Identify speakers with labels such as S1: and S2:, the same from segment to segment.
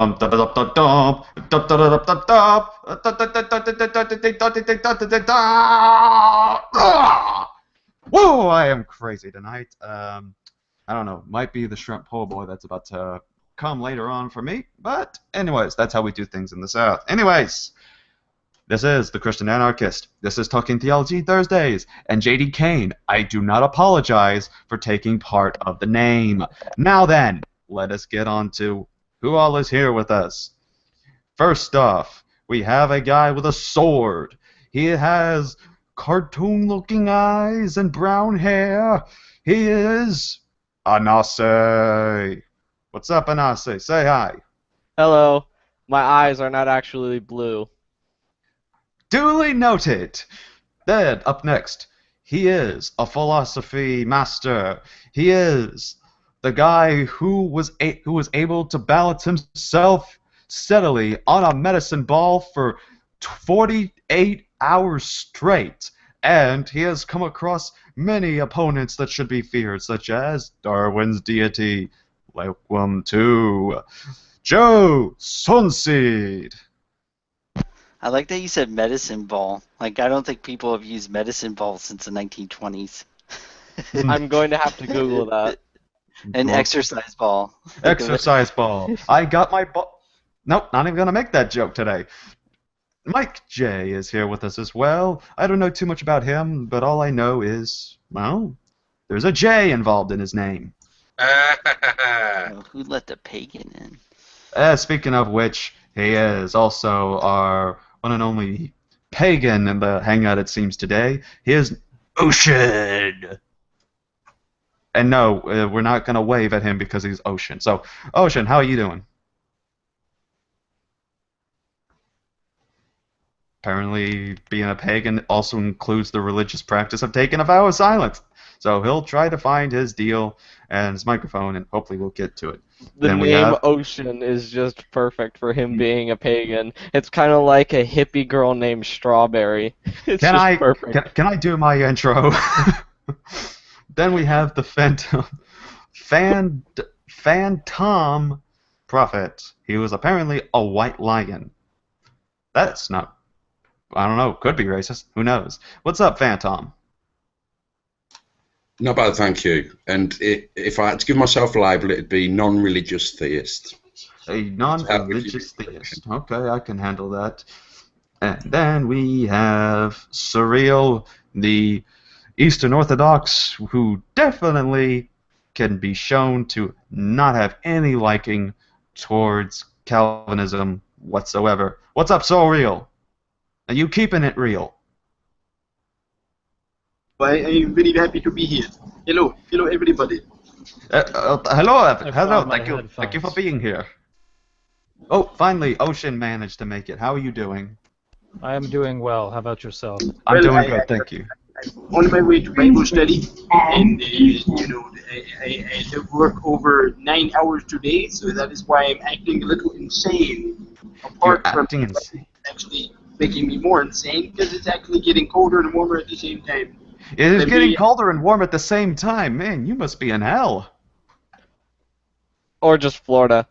S1: Whoa, I am crazy tonight. I don't know, might be the shrimp po' boy that's about to come later on for me, but anyways, that's how we do things in the South. Anyways, this is the Christian Anarchist. This is Talking Theology Thursdays, and J.D. Kane, I do not apologize for taking part of the name. Now then, let us get on to who all is here with us. First off, we have a guy with a sword. He has cartoon-looking eyes and brown hair. He is Anase. What's up, Anase? Say hi.
S2: Hello. My eyes are not actually blue.
S1: Duly noted. Then, up next, he is a philosophy master. He is the guy who was able to balance himself steadily on a medicine ball for 48 hours straight. And he has come across many opponents that should be feared, such as Darwin's deity. Welcome to Joe Sunseed.
S3: I like that you said medicine ball. Like, I don't think people have used medicine ball since the 1920s.
S2: I'm going to have to Google that.
S3: An exercise ball.
S1: Exercise ball. I got my ball. Nope, not even going to make that joke today. Mike J is here with us as well. I don't know too much about him, but all I know is, well, there's a J involved in his name.
S3: Oh, who let the pagan in?
S1: Speaking of which, he is also our one and only pagan in the hangout, it seems, today. He is Ocean. And no, we're not going to wave at him because he's Ocean. So, Ocean, how are you doing? Apparently, being a pagan also includes the religious practice of taking a vow of silence. So he'll try to find his deal and his microphone, and hopefully we'll get to it.
S2: The name Ocean is just perfect for him being a pagan. It's kind of like a hippie girl named Strawberry. It's perfect.
S1: Can I do my intro? Then we have the Phantom Prophet. He was apparently a white lion. That's not, I don't know, could be racist. Who knows? What's up, Phantom?
S4: Not bad, thank you. And if I had to give myself a label, it'd be non-religious theist.
S1: A non-religious theist. Okay, I can handle that. And then we have Surreal, the Eastern Orthodox, who definitely can be shown to not have any liking towards Calvinism whatsoever. What's up, Surreal? Are you keeping it real?
S5: I'm very happy to be here. Hello everybody.
S1: Hello. Thank you for being here. Oh, finally, Ocean managed to make it. How are you doing?
S6: I am doing well. How about yourself?
S1: I'm doing good, thank you.
S5: I'm on my way to Bible study, and I have work over 9 hours today, so that is why I'm acting a little insane.
S1: You're acting insane.
S5: Actually making me more insane because it's actually getting colder and warmer at the same time.
S1: It is getting colder and warm at the same time. Man, you must be in hell.
S2: Or just Florida.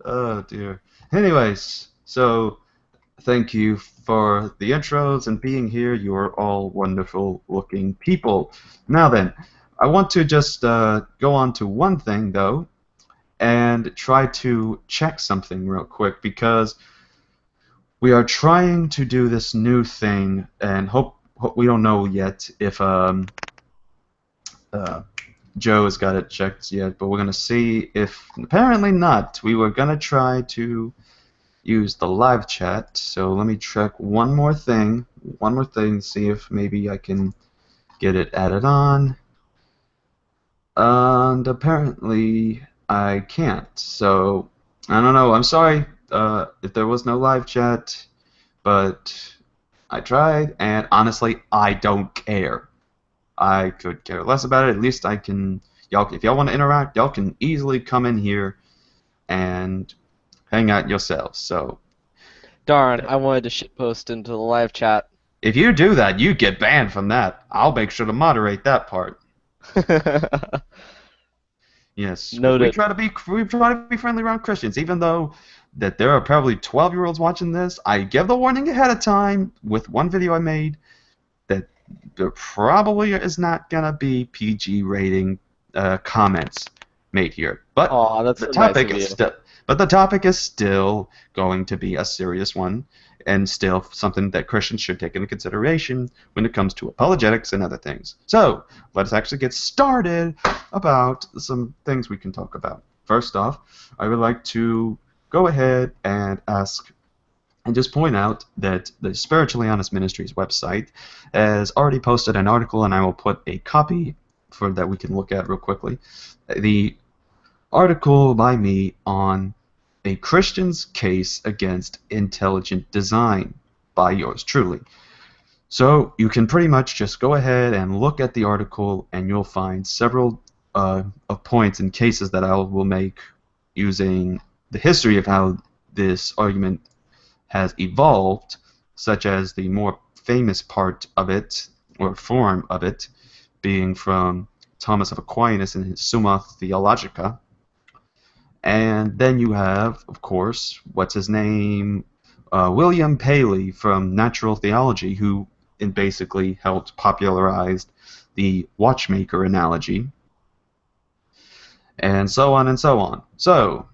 S1: Oh, dear. Anyways, so thank you for the intros and being here. You are all wonderful-looking people. Now then, I want to just go on to one thing, though, and try to check something real quick, because we are trying to do this new thing, and hope we don't know yet if Joe has got it checked yet, but we're going to see if, apparently not. We were going to try to use the live chat, so let me check one more thing, see if maybe I can get it added on. And apparently I can't, so I don't know. I'm sorry if there was no live chat, but I tried, and honestly, I don't care. I could care less about it. At least I can, if y'all want to interact, y'all can easily come in here and hang out yourselves. So,
S2: darn, I wanted to shitpost into the live chat.
S1: If you do that, you get banned from that. I'll make sure to moderate that part. Yes, 'cause
S2: Noted.
S1: we try to be friendly around Christians, even though that there are probably 12-year-olds watching this. I give the warning ahead of time with one video I made that there probably is not gonna be PG rating comments made here, but
S2: Aw, that's
S1: the
S2: so nice
S1: topic
S2: of
S1: is
S2: you.
S1: still going to be a serious one, and still something that Christians should take into consideration when it comes to apologetics and other things. So let us actually get started about some things we can talk about. First off, I would like to go ahead and ask and just point out that the Spiritually Honest Ministries website has already posted an article, and I will put a copy for that we can look at real quickly. The article by me on a Christian's case against intelligent design by yours truly. So you can pretty much just go ahead and look at the article, and you'll find several of points and cases that I will make using the history of how this argument has evolved, such as the more famous part of it, or form of it, being from Thomas of Aquinas in his Summa Theologica. And then you have, of course, what's his name? William Paley from Natural Theology, who basically helped popularize the watchmaker analogy, and so on and so on. So,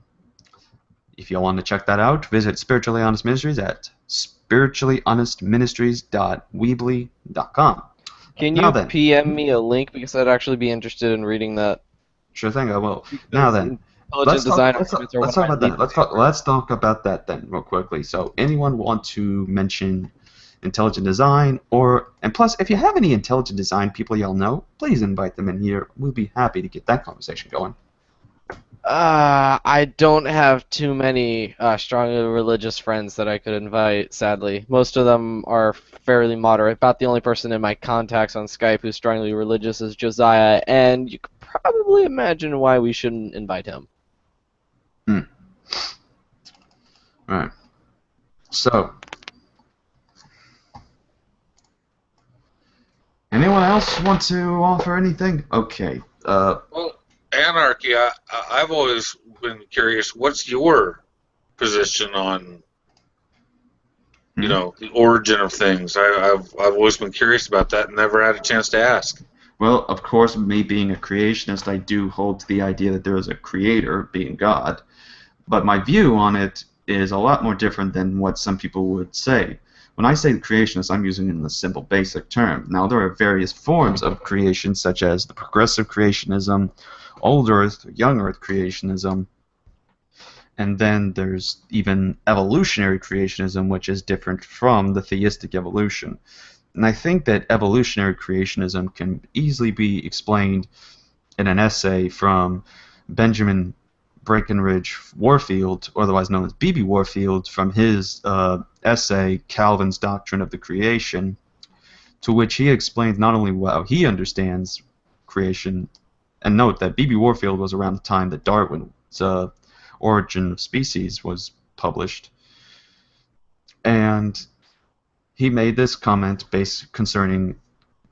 S1: if you want to check that out, visit Spiritually Honest Ministries at spirituallyhonestministries.weebly.com.
S2: Can
S1: Now
S2: you
S1: then,
S2: PM me a link, because I'd actually be interested in reading that?
S1: sure thing, I will. Now then,
S2: Intelligent design arguments are one
S1: let's talk
S2: of my
S1: about that.
S2: least
S1: Let's talk about that then, real quickly. So, anyone want to mention intelligent design, and plus, if you have any intelligent design people y'all know, please invite them in here. We'll be happy to get that conversation going.
S2: I don't have too many strongly religious friends that I could invite, sadly. Most of them are fairly moderate. About the only person in my contacts on Skype who's strongly religious is Josiah, and you could probably imagine why we shouldn't invite him.
S1: Alright. So, anyone else want to offer anything? Okay.
S7: Well, anarchy, I've always been curious, what's your position on, you know, the origin of things? I've always been curious about that and never had a chance to ask.
S1: Well, of course, me being a creationist, I do hold to the idea that there is a creator, being God, but my view on it is a lot more different than what some people would say. When I say creationist, I'm using it in the simple, basic term. Now, there are various forms of creation, such as the progressive creationism, old Earth, young Earth creationism, and then there's even evolutionary creationism, which is different from the theistic evolution. And I think that evolutionary creationism can easily be explained in an essay from Benjamin Breckinridge Warfield, otherwise known as B.B. Warfield, from his essay, Calvin's Doctrine of the Creation, to which he explains not only how he understands creation, and note that B.B. Warfield was around the time that Darwin's Origin of Species was published, and he made this comment concerning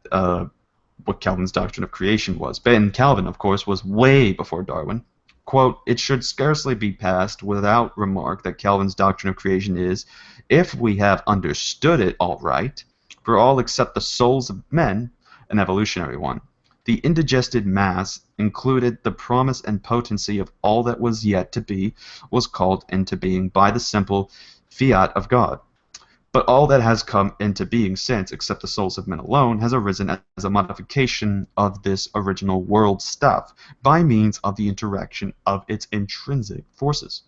S1: what Calvin's doctrine of creation was. And Calvin, of course, was way before Darwin. Quote, "It should scarcely be passed without remark that Calvin's doctrine of creation is, if we have understood it all right, for all except the souls of men, an evolutionary one. The indigested mass included the promise and potency of all that was yet to be, was called into being by the simple fiat of God. But all that has come into being since, except the souls of men alone, has arisen as a modification of this original world stuff, by means of the interaction of its intrinsic forces.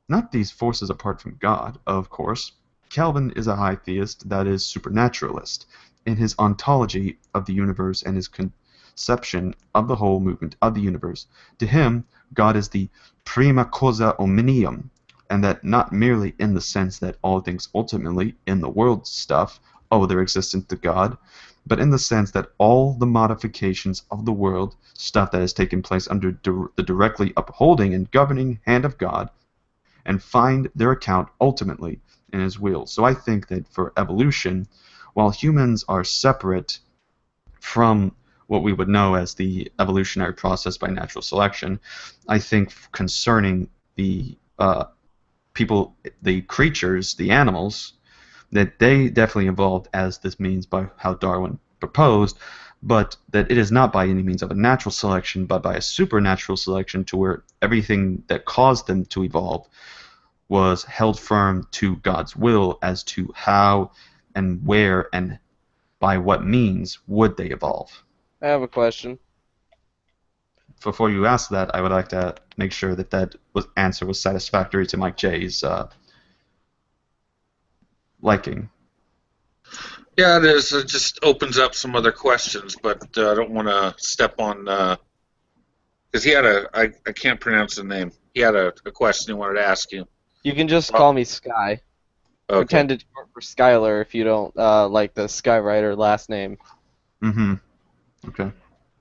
S1: Not these forces apart from God, of course. Calvin is a high theist, that is, supernaturalist, in his ontology of the universe and his conception of the whole movement of the universe. To him, God is the prima causa omnium, and that not merely in the sense that all things ultimately, in the world stuff, owe their existence to God, but in the sense that all the modifications of the world stuff that has taken place under the directly upholding and governing hand of God, and find their account ultimately in his will." So I think that for evolution, while humans are separate from what we would know as the evolutionary process by natural selection. I think concerning the people, the creatures, the animals, that they definitely evolved as this means by how Darwin proposed, but that it is not by any means of a natural selection, but by a supernatural selection, to where everything that caused them to evolve was held firm to God's will as to how and where and by what means would they evolve.
S2: I have a question.
S1: Before you ask that, I would like to make sure that answer was satisfactory to Mike J's liking.
S7: Yeah, it is. It just opens up some other questions, but I don't want to step on because he had I can't pronounce the name. He had a question he wanted to ask you.
S2: You can just call me Sky.
S7: Okay.
S2: Pretend it's short for Skylar if you don't like the Skywriter last name.
S1: Mm-hmm. Okay.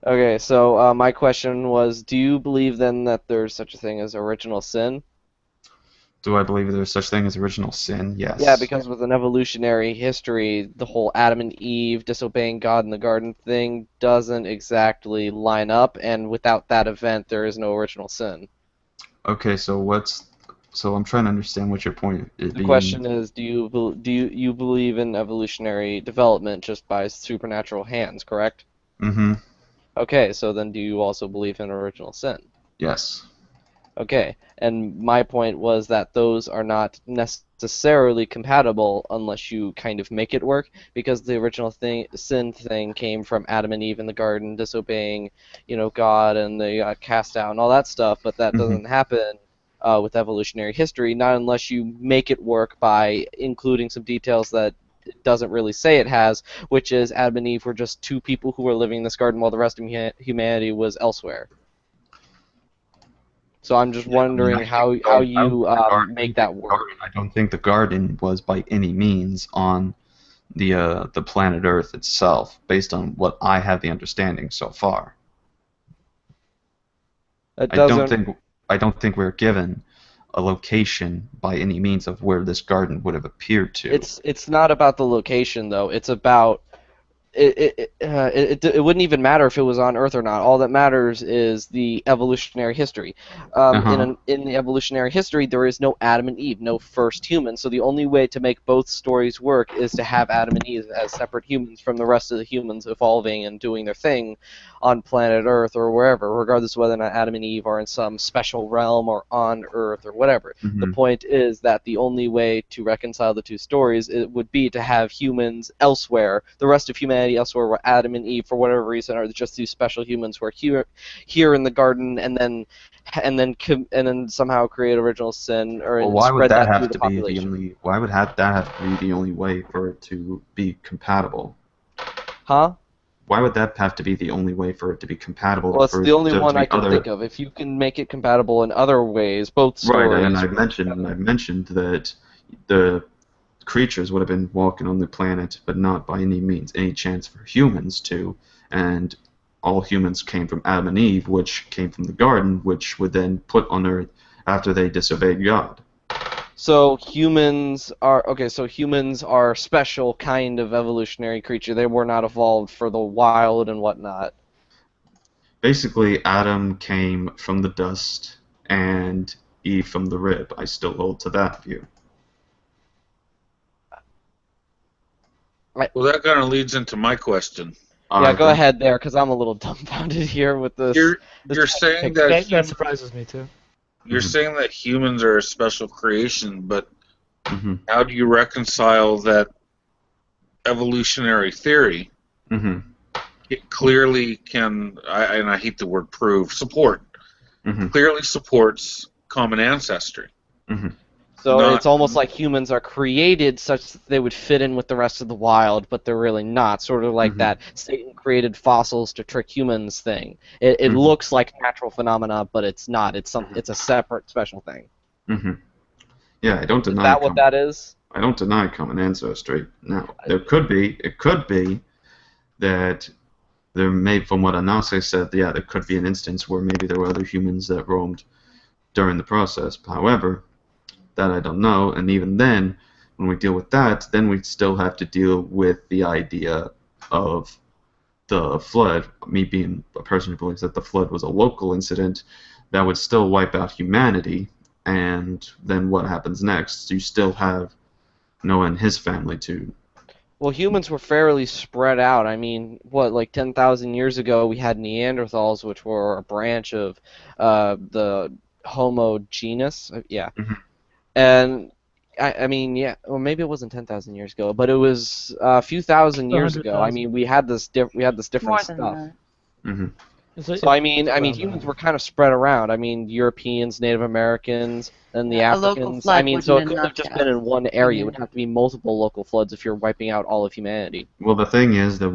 S2: Okay, so my question was, do you believe then that there's such a thing as original sin?
S1: Do I believe there's such thing as original sin? Yes.
S2: Yeah, because with an evolutionary history, the whole Adam and Eve disobeying God in the garden thing doesn't exactly line up, and without that event, there is no original sin.
S1: Okay, so I'm trying to understand what your point is.
S2: The question is, do you believe in evolutionary development just by supernatural hands, correct?
S1: Mm-hmm.
S2: Okay, so then do you also believe in original sin?
S1: Yes.
S2: Okay, and my point was that those are not necessarily compatible unless you kind of make it work, because the original sin thing came from Adam and Eve in the garden disobeying, God, and they got cast out and all that stuff, but that doesn't happen with evolutionary history, not unless you make it work by including some details that it doesn't really say it has, which is Adam and Eve were just two people who were living in this garden while the rest of humanity was elsewhere. So I'm just wondering how you make that work.
S1: I don't think the garden was by any means on the planet Earth itself, based on what I have the understanding so far. I don't think we're given a location by any means of where this garden would have appeared to.
S2: It's not about the location though. It's about it wouldn't even matter if it was on Earth or not. All that matters is the evolutionary history. In the evolutionary history, there is no Adam and Eve, no first human. So the only way to make both stories work is to have Adam and Eve as separate humans from the rest of the humans evolving and doing their thing on planet Earth or wherever, regardless of whether or not Adam and Eve are in some special realm or on Earth or whatever.
S1: Mm-hmm.
S2: The point is that the only way to reconcile the two stories would be to have humans elsewhere, the rest of humanity elsewhere, where Adam and Eve, for whatever reason, are just these special humans who are here in the garden, and then somehow create original sin
S1: why would
S2: spread
S1: that
S2: through
S1: have
S2: the
S1: to be
S2: population.
S1: Why would that have to be the only way for it to be compatible?
S2: Huh?
S1: Why would that have to be the only way for it to be compatible?
S2: Well, it's the only one I can think of. If you can make it compatible in other ways, both stories.
S1: Right, and I mentioned that the creatures would have been walking on the planet, but not by any means any chance for humans to, and all humans came from Adam and Eve, which came from the garden, which would then put on Earth after they disobeyed God.
S2: So humans are a special kind of evolutionary creature. They were not evolved for the wild and whatnot.
S1: Basically, Adam came from the dust and Eve from the rib. I still hold to that view.
S7: Well, that kind of leads into my question.
S2: Yeah, go ahead there, because I'm a little dumbfounded here with this.
S7: You're saying that
S6: surprises me too.
S7: You're saying that humans are a special creation, but
S1: Mm-hmm.
S7: how do you reconcile that evolutionary theory?
S1: Mm-hmm.
S7: It clearly can, and I hate the word prove, support.
S1: Mm-hmm.
S7: Clearly supports common ancestry.
S1: Mm-hmm.
S2: So it's almost like humans are created such that they would fit in with the rest of the wild, but they're really not. Sort of like that Satan created fossils to trick humans thing. It looks like natural phenomena, but it's not. It's a separate, special thing.
S1: Mm-hmm. Yeah, I don't deny.
S2: Is that what that is?
S1: I don't deny common ancestry. Now, it could be that there may, from what Anase said, yeah, there could be an instance where maybe there were other humans that roamed during the process. However, that I don't know, and even then, when we deal with that, then we still have to deal with the idea of the flood, me being a person who believes that the flood was a local incident, that would still wipe out humanity. And then what happens next? You still have Noah and his family to.
S2: Well, humans were fairly spread out. I mean, what, like 10,000 years ago, we had Neanderthals, which were a branch of the Homo genus. Yeah.
S1: Mhm.
S2: And, I mean, yeah, or maybe it wasn't 10,000 years ago, but it was a few thousand years ago. I
S6: 100,000.
S2: mean, we had this different
S8: More than
S2: stuff.
S8: that.
S1: Mhm.
S2: So I mean,
S6: around
S2: humans
S6: that.
S2: were kind of spread around. I mean, Europeans, Native Americans, and the
S8: Yeah, a local
S2: Africans.
S8: flood
S2: I mean, so it
S8: wouldn't
S2: couldn't have
S8: have
S2: just
S8: knocked
S2: been in
S8: out
S2: one area. It would
S8: humanity.
S2: have to be multiple local floods if you're wiping out all of humanity.
S1: Well, the thing is that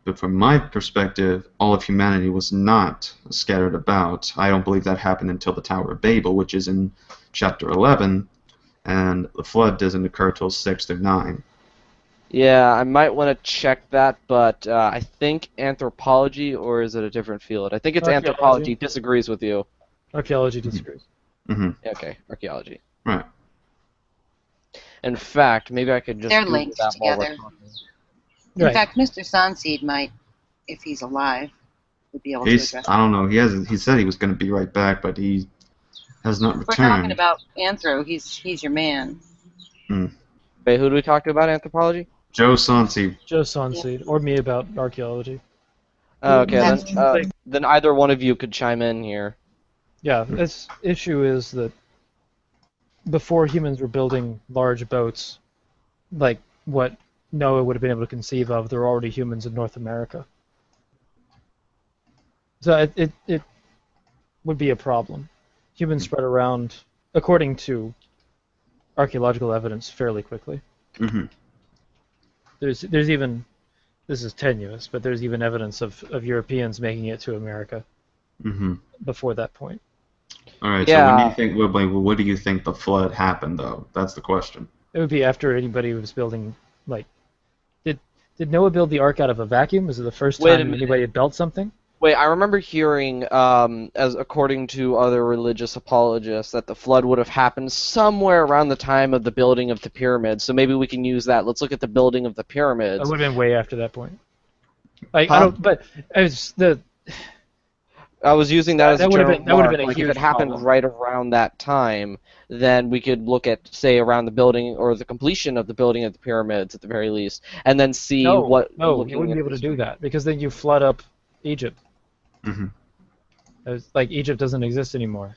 S1: but from my perspective, all of humanity was not scattered about. I don't believe that happened until the Tower of Babel, which is in chapter 11, and the flood doesn't occur till 6 through 9.
S2: Yeah, I might want to check that, but I think anthropology, or is it a different field? I think it's
S6: Archaeology.
S2: anthropology disagrees with you.
S6: Archaeology disagrees.
S1: Mm-hmm.
S2: Okay, archaeology.
S1: Right.
S2: In fact, maybe I could just
S8: They're
S2: Google
S8: linked
S2: that while we're
S8: together.
S2: talking.
S8: In
S6: Right.
S8: fact, Mr. Sonseed might, if he's alive, would be able to address
S1: I don't know. He said he was going to be right back, but he has not
S8: If we're talking
S1: returned.
S8: about Anthro, he's your man.
S2: Wait, who do we talk to about anthropology?
S1: Joe Sonsi.
S6: Joe Sonseed, or me about archaeology.
S2: Okay,
S8: That's-
S2: then either one of you could chime in here.
S6: Yeah, this issue is that before humans were building large boats, like what Noah would have been able to conceive of, there were already humans in North America. So it would be a problem. Humans spread around, according to archaeological evidence, fairly quickly.
S1: Mm-hmm.
S6: There's even, this is tenuous, but there's even evidence of Europeans making it to America
S1: Mm-hmm.
S6: before that point.
S1: All right.
S2: Yeah.
S1: So when you think, what do you think the flood happened, though? That's the question.
S6: It would be after anybody was building, like, did Noah build the ark out of a vacuum? Was it the first
S2: Wait a
S6: time
S2: minute.
S6: anybody had built something?
S2: Wait, I remember hearing, as according to other religious apologists, that the flood would have happened somewhere around the time of the building of the pyramids. So maybe we can use that. Let's look at the building of the
S6: It
S2: pyramids.
S6: would have been way after that point. Like,
S2: Huh?
S6: I don't, but as the
S2: I was using that as a
S6: That would have
S2: general
S6: been- that would have
S2: mark.
S6: been a
S2: Like, if
S6: huge
S2: it happened
S6: problem.
S2: right around that time, then we could look at, say, around the building or the completion of the building of the pyramids at the very least, and then see
S6: no,
S2: what.
S6: no,
S2: looking
S6: you wouldn't
S2: at
S6: be able to
S2: history.
S6: do that because then you flood up Egypt.
S1: Mm-hmm.
S6: Like Egypt doesn't exist anymore.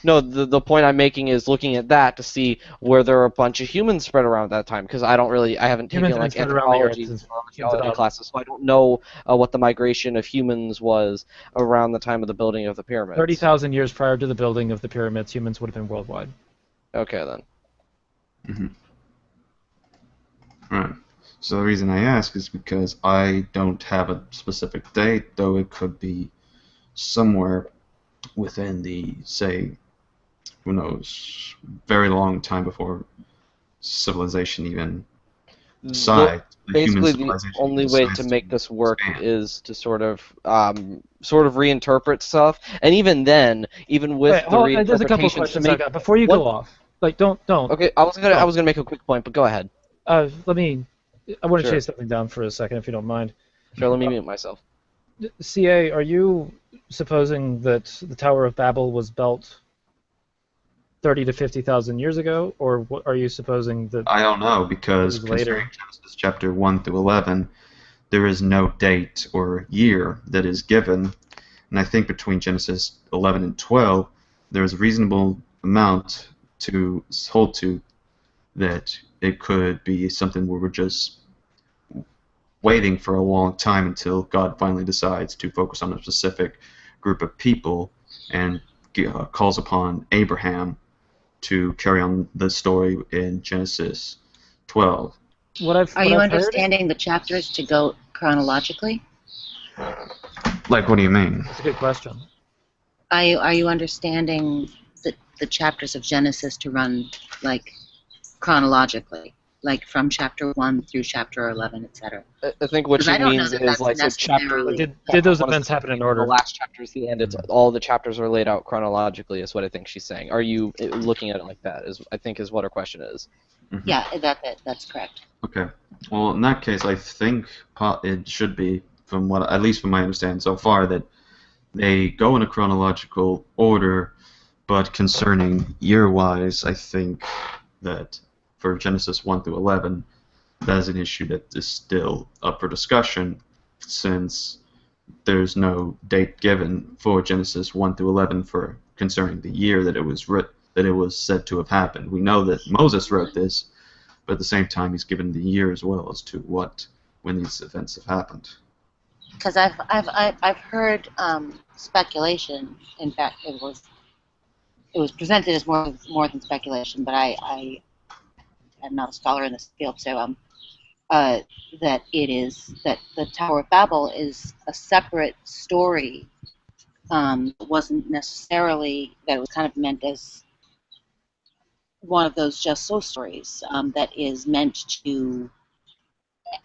S2: No, the point I'm making is looking at that to see where there are a bunch of humans spread around at that time, because I haven't
S6: Humans
S2: taken
S6: have
S2: like
S6: been spread around the earth
S2: anthropology
S6: since
S2: or archaeology
S6: about-
S2: classes, so I don't know what the migration of humans was around the time of the building of the pyramids.
S6: 30,000 years prior to the building of the pyramids, humans would have been worldwide.
S2: Okay then.
S1: Mm-hmm. Right. So the reason I ask is because I don't have a specific date, though it could be somewhere within the, say, who knows, very long time before civilization even decided.
S2: Basically, the only way to make this work is to sort of reinterpret stuff, and even then, even with
S6: Wait,
S2: the
S6: hold on, there's a couple
S2: reinterpretations, to
S6: questions I
S2: make
S6: got before you
S2: what-
S6: go off. Like, don't.
S2: Okay, I was gonna make a quick point, but go ahead.
S6: I want to
S2: Sure.
S6: chase something down for a second, if you don't mind.
S2: Sure, let me mute myself.
S6: CA, are you supposing that the Tower of Babel was built 30 to 50,000 years ago, or are you supposing that?
S1: I don't know, because
S6: It was later.
S1: concerning Genesis chapter 1 through 11, there is no date or year that is given. And I think between Genesis 11 and 12, there is a reasonable amount to hold to that it could be something where we're just waiting for a long time until God finally decides to focus on a specific group of people and calls upon Abraham to carry on the story in Genesis 12.
S8: Are you understanding the chapters to go chronologically?
S1: Like, what do you mean?
S6: That's a good question.
S8: Are you understanding the chapters of Genesis to run like chronologically, like from chapter 1 through chapter 11, etc.?
S2: I think what
S8: Because
S2: she
S8: I don't know
S2: means
S8: that
S2: is
S8: that's
S2: like the chapter.
S8: necessarily-
S6: Did those
S2: I wanna
S6: events
S2: say
S6: happen in
S2: The
S6: order?
S2: last chapter is the end. It's all the chapters are laid out chronologically. Is what I think she's saying. Are you looking at it like that? Is what her question is.
S1: Mhm.
S8: Yeah, that's correct.
S1: Okay. Well, in that case, I think it should be from what, at least from my understanding so far, that they go in a chronological order, but concerning year-wise, I think that for Genesis 1 through 11, that is an issue that is still up for discussion, since there's no date given for Genesis 1 through 11 for concerning the year that it was said to have happened. We know that Moses wrote this, but at the same time, he's given the year as well as to when these events have happened.
S8: Because I've heard speculation. In fact, it was presented as more than speculation, but I am not a scholar in this field, so that the Tower of Babel is a separate story. It wasn't necessarily that it was kind of meant as one of those just so stories that is meant to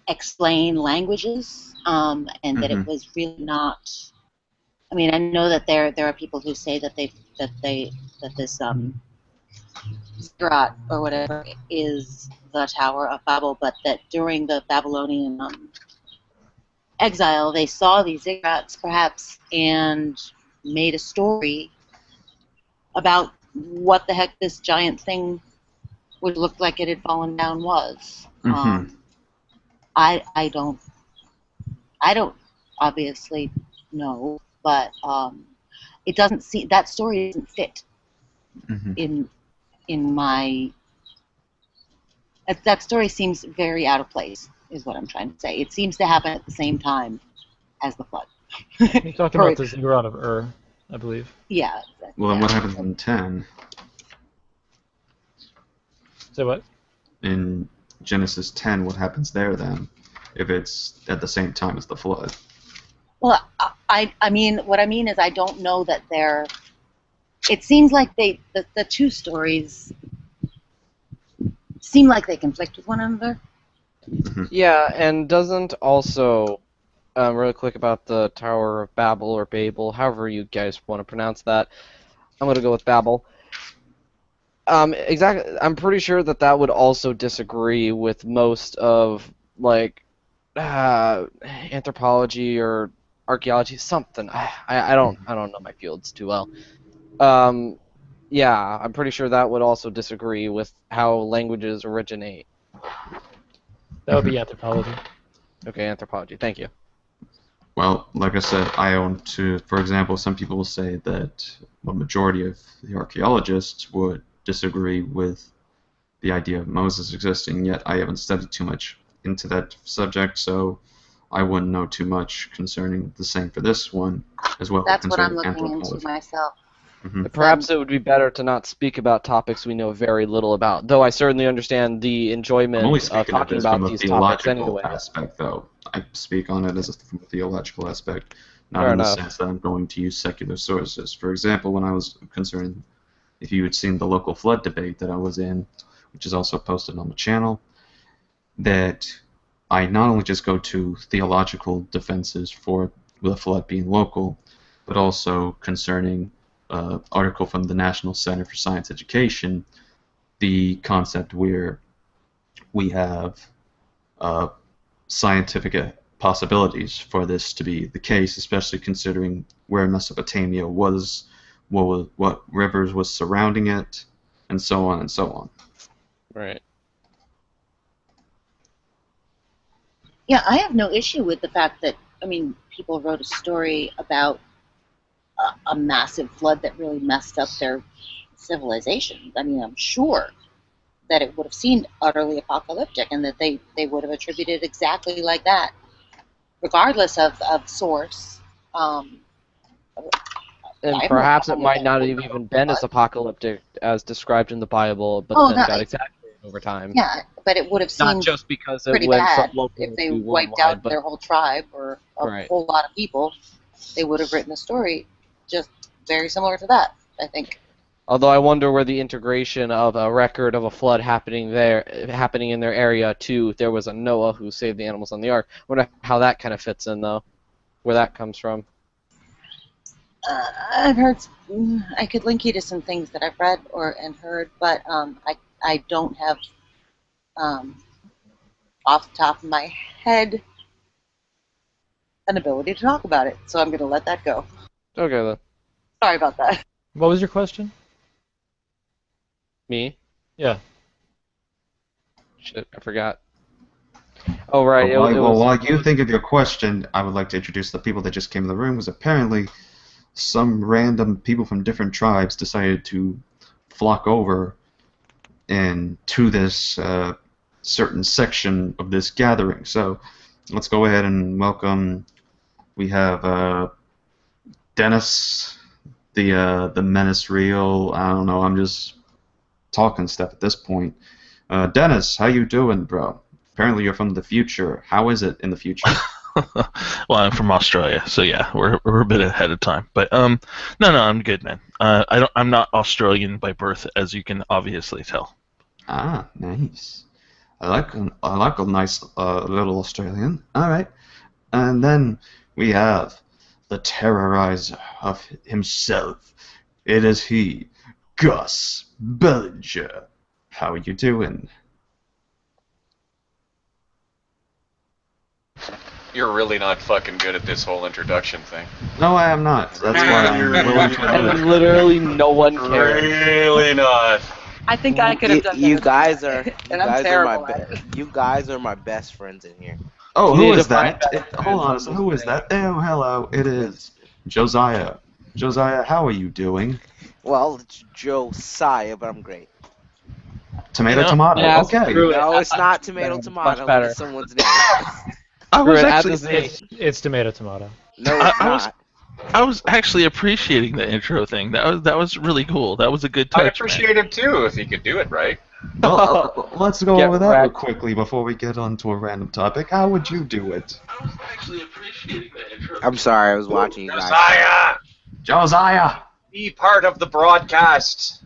S8: explain languages, and that it was really not. I mean, I know that there are people who say that this ziggurat or whatever is the Tower of Babel, but that during the Babylonian exile, they saw these ziggurats perhaps and made a story about what the heck this giant thing would look like it had fallen down was. I don't obviously know, but it doesn't seem that story doesn't fit in my. That story seems very out of place, is what I'm trying to say. It seems to happen at the same time as the flood.
S6: You're talking about the ziggurat of Ur, I believe.
S8: Yeah.
S1: Well, then what happens in 10?
S6: So what?
S1: In Genesis 10, what happens there then, if it's at the same time as the flood?
S8: Well, I mean, what I mean is I don't know that they're. It seems like the two stories seem like they conflict with one another.
S2: Yeah, and doesn't also, really quick about the Tower of Babel or Babel, however you guys want to pronounce that. I'm going to go with Babel. Exactly. I'm pretty sure that would also disagree with most of, like, anthropology or archaeology, something. I don't know my fields too well. Yeah, I'm pretty sure that would also disagree with how languages originate.
S6: That would be anthropology.
S2: Okay, anthropology. Thank you.
S1: Well, like I said, for example, some people will say that a majority of the archaeologists would disagree with the idea of Moses existing, yet I haven't studied too much into that subject, so I wouldn't know too much concerning the same for this one, as well as
S8: That's what I'm
S1: concerning
S8: looking into
S1: anthropology.
S8: myself.
S2: Perhaps it would be better to not speak about topics we know very little about, though I certainly understand the enjoyment
S1: I'm only
S2: of
S1: speaking of
S2: talking
S1: this
S2: about
S1: from a
S2: these topics
S1: theological
S2: anyway.
S1: aspect, though. I speak on it from a theological aspect, not
S2: Fair
S1: in the
S2: enough.
S1: sense that I'm going to use secular sources. For example, when I was concerned, if you had seen the local flood debate that I was in, which is also posted on the channel, that I not only just go to theological defenses for the flood being local, but also concerning article from the National Center for Science Education, the concept where we have scientific possibilities for this to be the case, especially considering where Mesopotamia was, what rivers was surrounding it, and so on and so on.
S2: Right.
S8: Yeah, I have no issue with the fact that, I mean, people wrote a story about a massive flood that really messed up their civilization. I mean, I'm sure that it would have seemed utterly apocalyptic and that they would have attributed exactly like that, regardless of source.
S2: And
S8: I have no
S2: perhaps it
S8: problem with
S2: might
S8: that.
S2: not have even been as apocalyptic as described in the Bible, but then got exaggerated over time.
S8: Yeah, but it would have
S2: Not
S8: seemed
S2: just because it
S8: pretty
S2: went
S8: bad
S2: from local
S8: if they
S2: to
S8: wiped
S2: worldwide,
S8: out
S2: but
S8: their whole tribe or a
S2: Right.
S8: whole lot of people. They would have written a story just very similar to that, I think.
S2: although I wonder where the integration of a record of a flood happening in their area to there was a Noah who saved the animals on the ark. I wonder how that kind of fits in, though, where that comes from.
S8: I've heard. I could link you to some things that I've read and heard, but I don't have off the top of my head an ability to talk about it. So I'm going to let that go.
S2: Okay then.
S8: Sorry about that.
S6: What was your question?
S2: Me?
S6: Yeah.
S2: Shit, I forgot. Oh right.
S1: While you think of your question, I would like to introduce the people that just came in the room. Because apparently, some random people from different tribes decided to flock over and to this certain section of this gathering. So let's go ahead and welcome. We have Dennis, the menace real. I don't know. I'm just talking stuff at this point. Dennis, how you doing, bro? Apparently you're from the future. How is it in the future?
S9: Well, I'm from Australia, so yeah, we're a bit ahead of time. But no, I'm good, man. I'm not Australian by birth, as you can obviously tell.
S1: Ah, nice. I like a nice little Australian. All right, and then we have the terrorizer of himself. It is he, Gus Bellinger. How are you doing?
S10: You're really not fucking good at this whole introduction thing.
S1: No, I am not. That's why I'm willing to do it.
S2: And literally no one cares.
S10: Really not.
S8: I think I could have done
S11: You
S8: that.
S11: guys are.
S8: And I'm terrible at it.
S11: You guys are my best friends in here.
S1: Oh,
S2: You
S1: who
S2: need
S1: is
S2: to find
S1: that?
S2: better
S1: Hold on a
S2: friends
S1: second.
S2: on
S1: Who
S2: this
S1: is that? Oh, hello. It is Josiah. Josiah, how are you doing?
S11: Well, it's Josiah, but I'm great.
S1: Tomato, tomato.
S2: Yeah,
S1: Okay.
S2: screw it.
S11: No, it's not tomato, tomato.
S2: better.
S11: It's someone's name.
S9: I was
S2: Screw it, add
S9: actually,
S2: this name.
S6: It's tomato tomato.
S11: No, it's not.
S9: I was actually appreciating the intro thing. That was really cool. That was a good touch.
S10: I'd appreciate him too if he could do it right.
S1: Well, let's go
S2: Get
S1: over that real
S2: wrecked.
S1: quickly before we get onto a random topic. How would you do it?
S9: I was actually appreciating the intro.
S11: I'm sorry, I was watching you guys.
S10: Josiah,
S1: Josiah!
S10: be part of the broadcast.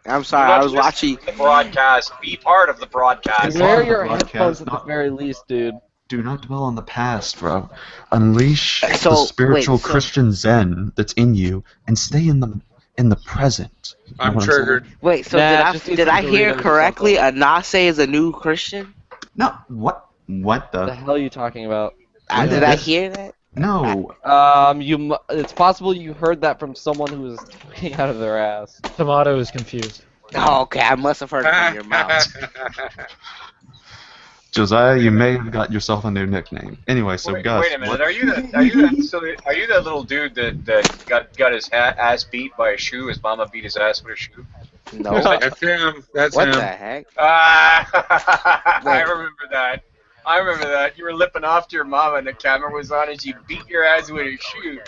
S11: I'm sorry, I was watching.
S10: The broadcast. Be part of the broadcast.
S2: Wear your
S1: Broadcast,
S2: headphones at the
S1: not-
S2: very least, dude.
S1: Do not dwell on the past, bro. Unleash the
S11: So,
S1: spiritual
S11: wait, so-
S1: Christian Zen that's in you and stay in the present. You know
S7: I'm
S1: what saying?
S7: triggered.
S11: Wait, so
S2: Nah, just
S11: did I
S2: eat some
S11: hear
S2: Doritos or
S11: correctly?
S2: something.
S11: Anase is a new Christian?
S1: No, what? What
S2: What the
S1: the?
S2: hell are you talking about?
S1: When
S11: Did
S1: did
S11: I
S1: this-
S11: hear that?
S1: No.
S2: It's possible you heard that from someone who was talking out of their ass.
S6: Tomato is confused.
S11: Oh, okay, I must have heard it from your mouth.
S1: Josiah, you may have got yourself a new nickname. Anyway, so
S10: wait,
S1: Gus,
S10: wait a minute.
S1: what-
S10: Are you that little dude that got his ass beat by a shoe? His mama beat his ass with a shoe.
S11: No.
S7: That's him. That's
S11: What
S7: him.
S11: the heck?
S10: I remember that. I remember that. You were lipping off to your mama and the camera was on and she beat your ass with a shoe.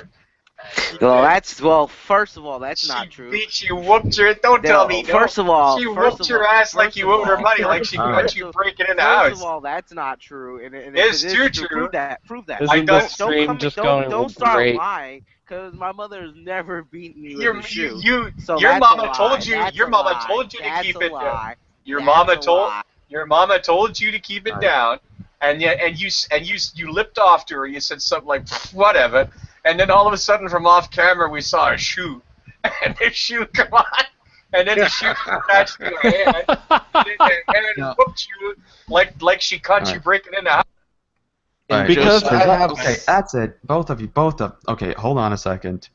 S11: Well, first of all, that's not
S10: She
S11: true.
S10: beat you, whooped your. Don't tell me. No.
S11: First of all,
S10: she
S11: first
S10: whooped
S11: of
S10: your
S11: all-
S10: ass like
S11: first
S10: you
S11: of
S10: owed her
S11: all-
S10: money, like she
S1: Alright.
S10: got you breaking in the
S11: First
S10: house.
S11: of all, that's not true. And if
S10: It's
S11: it is
S10: too
S11: true.
S10: true.
S11: Prove that. Prove that.
S2: Isn't
S10: don't-
S2: the stream just going
S11: Don't start
S2: great?
S11: lying, because my mother has never beaten me with
S10: Your
S11: a shoe.
S10: your
S11: That's
S10: mama
S11: a lie.
S10: told you.
S11: That's
S10: Your
S11: a
S10: mama
S11: lie.
S10: told you to
S11: That's
S10: keep
S11: a
S10: it down.
S11: lie.
S10: Your
S11: That's
S10: mama
S11: a
S10: told.
S11: lie.
S10: Your mama told you to keep it
S1: Alright.
S10: down, and you lipped off to her. You said something like whatever, and then all of a sudden from off camera we saw a shoe, and the shoe come on, and then the shoe attached to her hand, and it whooped you like she caught you
S1: Alright.
S10: breaking in the house.
S1: Alright,
S2: Because
S1: Josiah-
S2: I have-
S1: Okay, that's it. Both of you. Okay, hold on a second.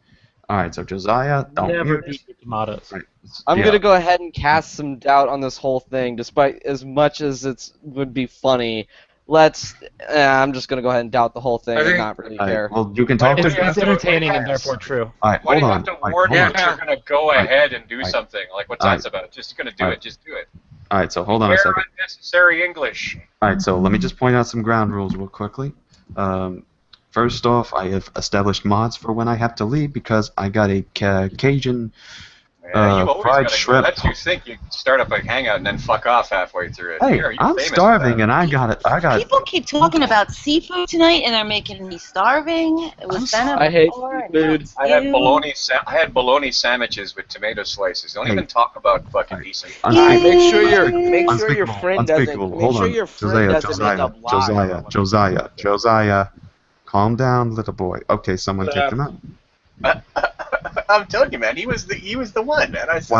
S1: Alright, so Josiah, don't
S6: Never
S1: mute.
S6: beat your tomatoes.
S1: Right.
S2: I'm
S1: Yeah.
S2: gonna go ahead and cast some doubt on this whole thing, despite as much as it would be funny. I'm just gonna go ahead and doubt the whole thing
S7: I
S2: and
S7: think-
S2: not really
S1: Alright,
S2: care.
S1: well, you can talk
S6: It's,
S1: to.
S6: it's entertaining and therefore true.
S1: Alright,
S10: Why
S1: hold
S10: do you
S1: on.
S10: have to
S1: Alright,
S10: warn
S1: hold
S10: them
S1: on.
S10: that you're gonna go ahead and do
S1: Alright.
S10: something? Like what's
S1: Alright.
S10: that about? Just gonna do
S1: Alright.
S10: it. Just do it.
S1: Alright, so hold on a
S10: Bare
S1: second.
S10: unnecessary English.
S1: Alright, so let me just point out some ground rules real quickly. First off, I have established mods for when I have to leave because I got a Cajun
S10: Yeah, you always
S1: fried
S10: gotta
S1: shrimp.
S10: Go. That's you think you start up a hangout and then fuck off halfway through it.
S1: Hey,
S10: You're
S1: I'm
S10: famous for
S1: starving
S10: that.
S1: and I got it. I got
S8: People keep talking about seafood tonight, and they're making me starving. It was Benna
S2: I hate
S8: before, and
S2: seafood.
S8: now it's
S10: I had
S8: you.
S10: bologna sandwiches with tomato slices. Don't
S1: Hey.
S10: even talk about fucking decent.
S1: unspeakable.
S11: Make sure your
S1: Unspeakable.
S11: friend doesn't.
S1: Unspeakable.
S11: Make
S1: Hold
S11: sure
S1: on.
S11: your friend doesn't make
S1: Josiah,
S11: up lies.
S1: Josiah. Calm down, little boy. Okay, someone kicked him out.
S10: I'm telling you, man, he was the one, man. I said,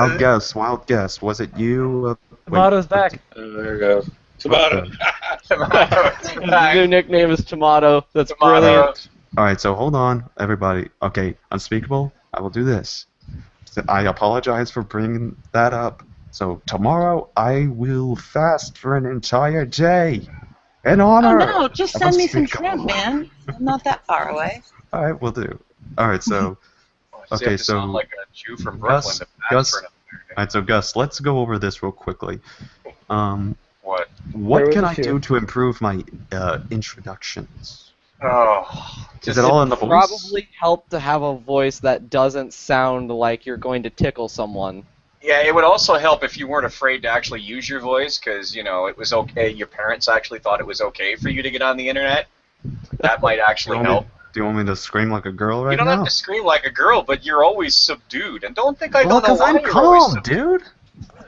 S1: Wild guess. Was it you?
S6: Tomato's back.
S7: There it goes. Tomato.
S2: His new nickname is Tomato. That's
S10: Tomato.
S2: brilliant.
S1: All right, so hold on, everybody. Okay, unspeakable. I will do this. So I apologize for bringing that up. So tomorrow I will fast for an entire day in
S8: Oh
S1: honor
S8: no, just
S1: of
S8: send me some
S1: unspeakable.
S8: shrimp, man. I'm not that far away.
S1: All right, we'll do. All right, so
S10: Does he
S1: okay,
S10: have to sound
S1: so
S10: like a Jew from Brooklyn
S1: Gus,
S10: to fast
S1: Gus.
S10: for
S1: All
S10: another day?
S1: right, so Gus, let's go over this real quickly.
S10: What?
S1: What
S6: There
S1: can
S6: was
S1: I
S6: a few.
S1: do to improve my introductions?
S10: Oh,
S1: Is it all in the voice?
S2: Probably help to have a voice that doesn't sound like you're going to tickle someone.
S10: yeah. It would also help if you weren't afraid to actually use your voice, because it was okay. Your parents actually thought it was okay for you to get on the internet. That might actually help.
S1: Do you want me to scream like a girl right
S10: You don't
S1: now?
S10: have to scream like a girl, but you're always subdued. And don't think I
S1: Well,
S10: don't know
S1: because
S10: why
S1: I'm
S10: you're always
S1: calm,
S10: subdued.
S1: dude.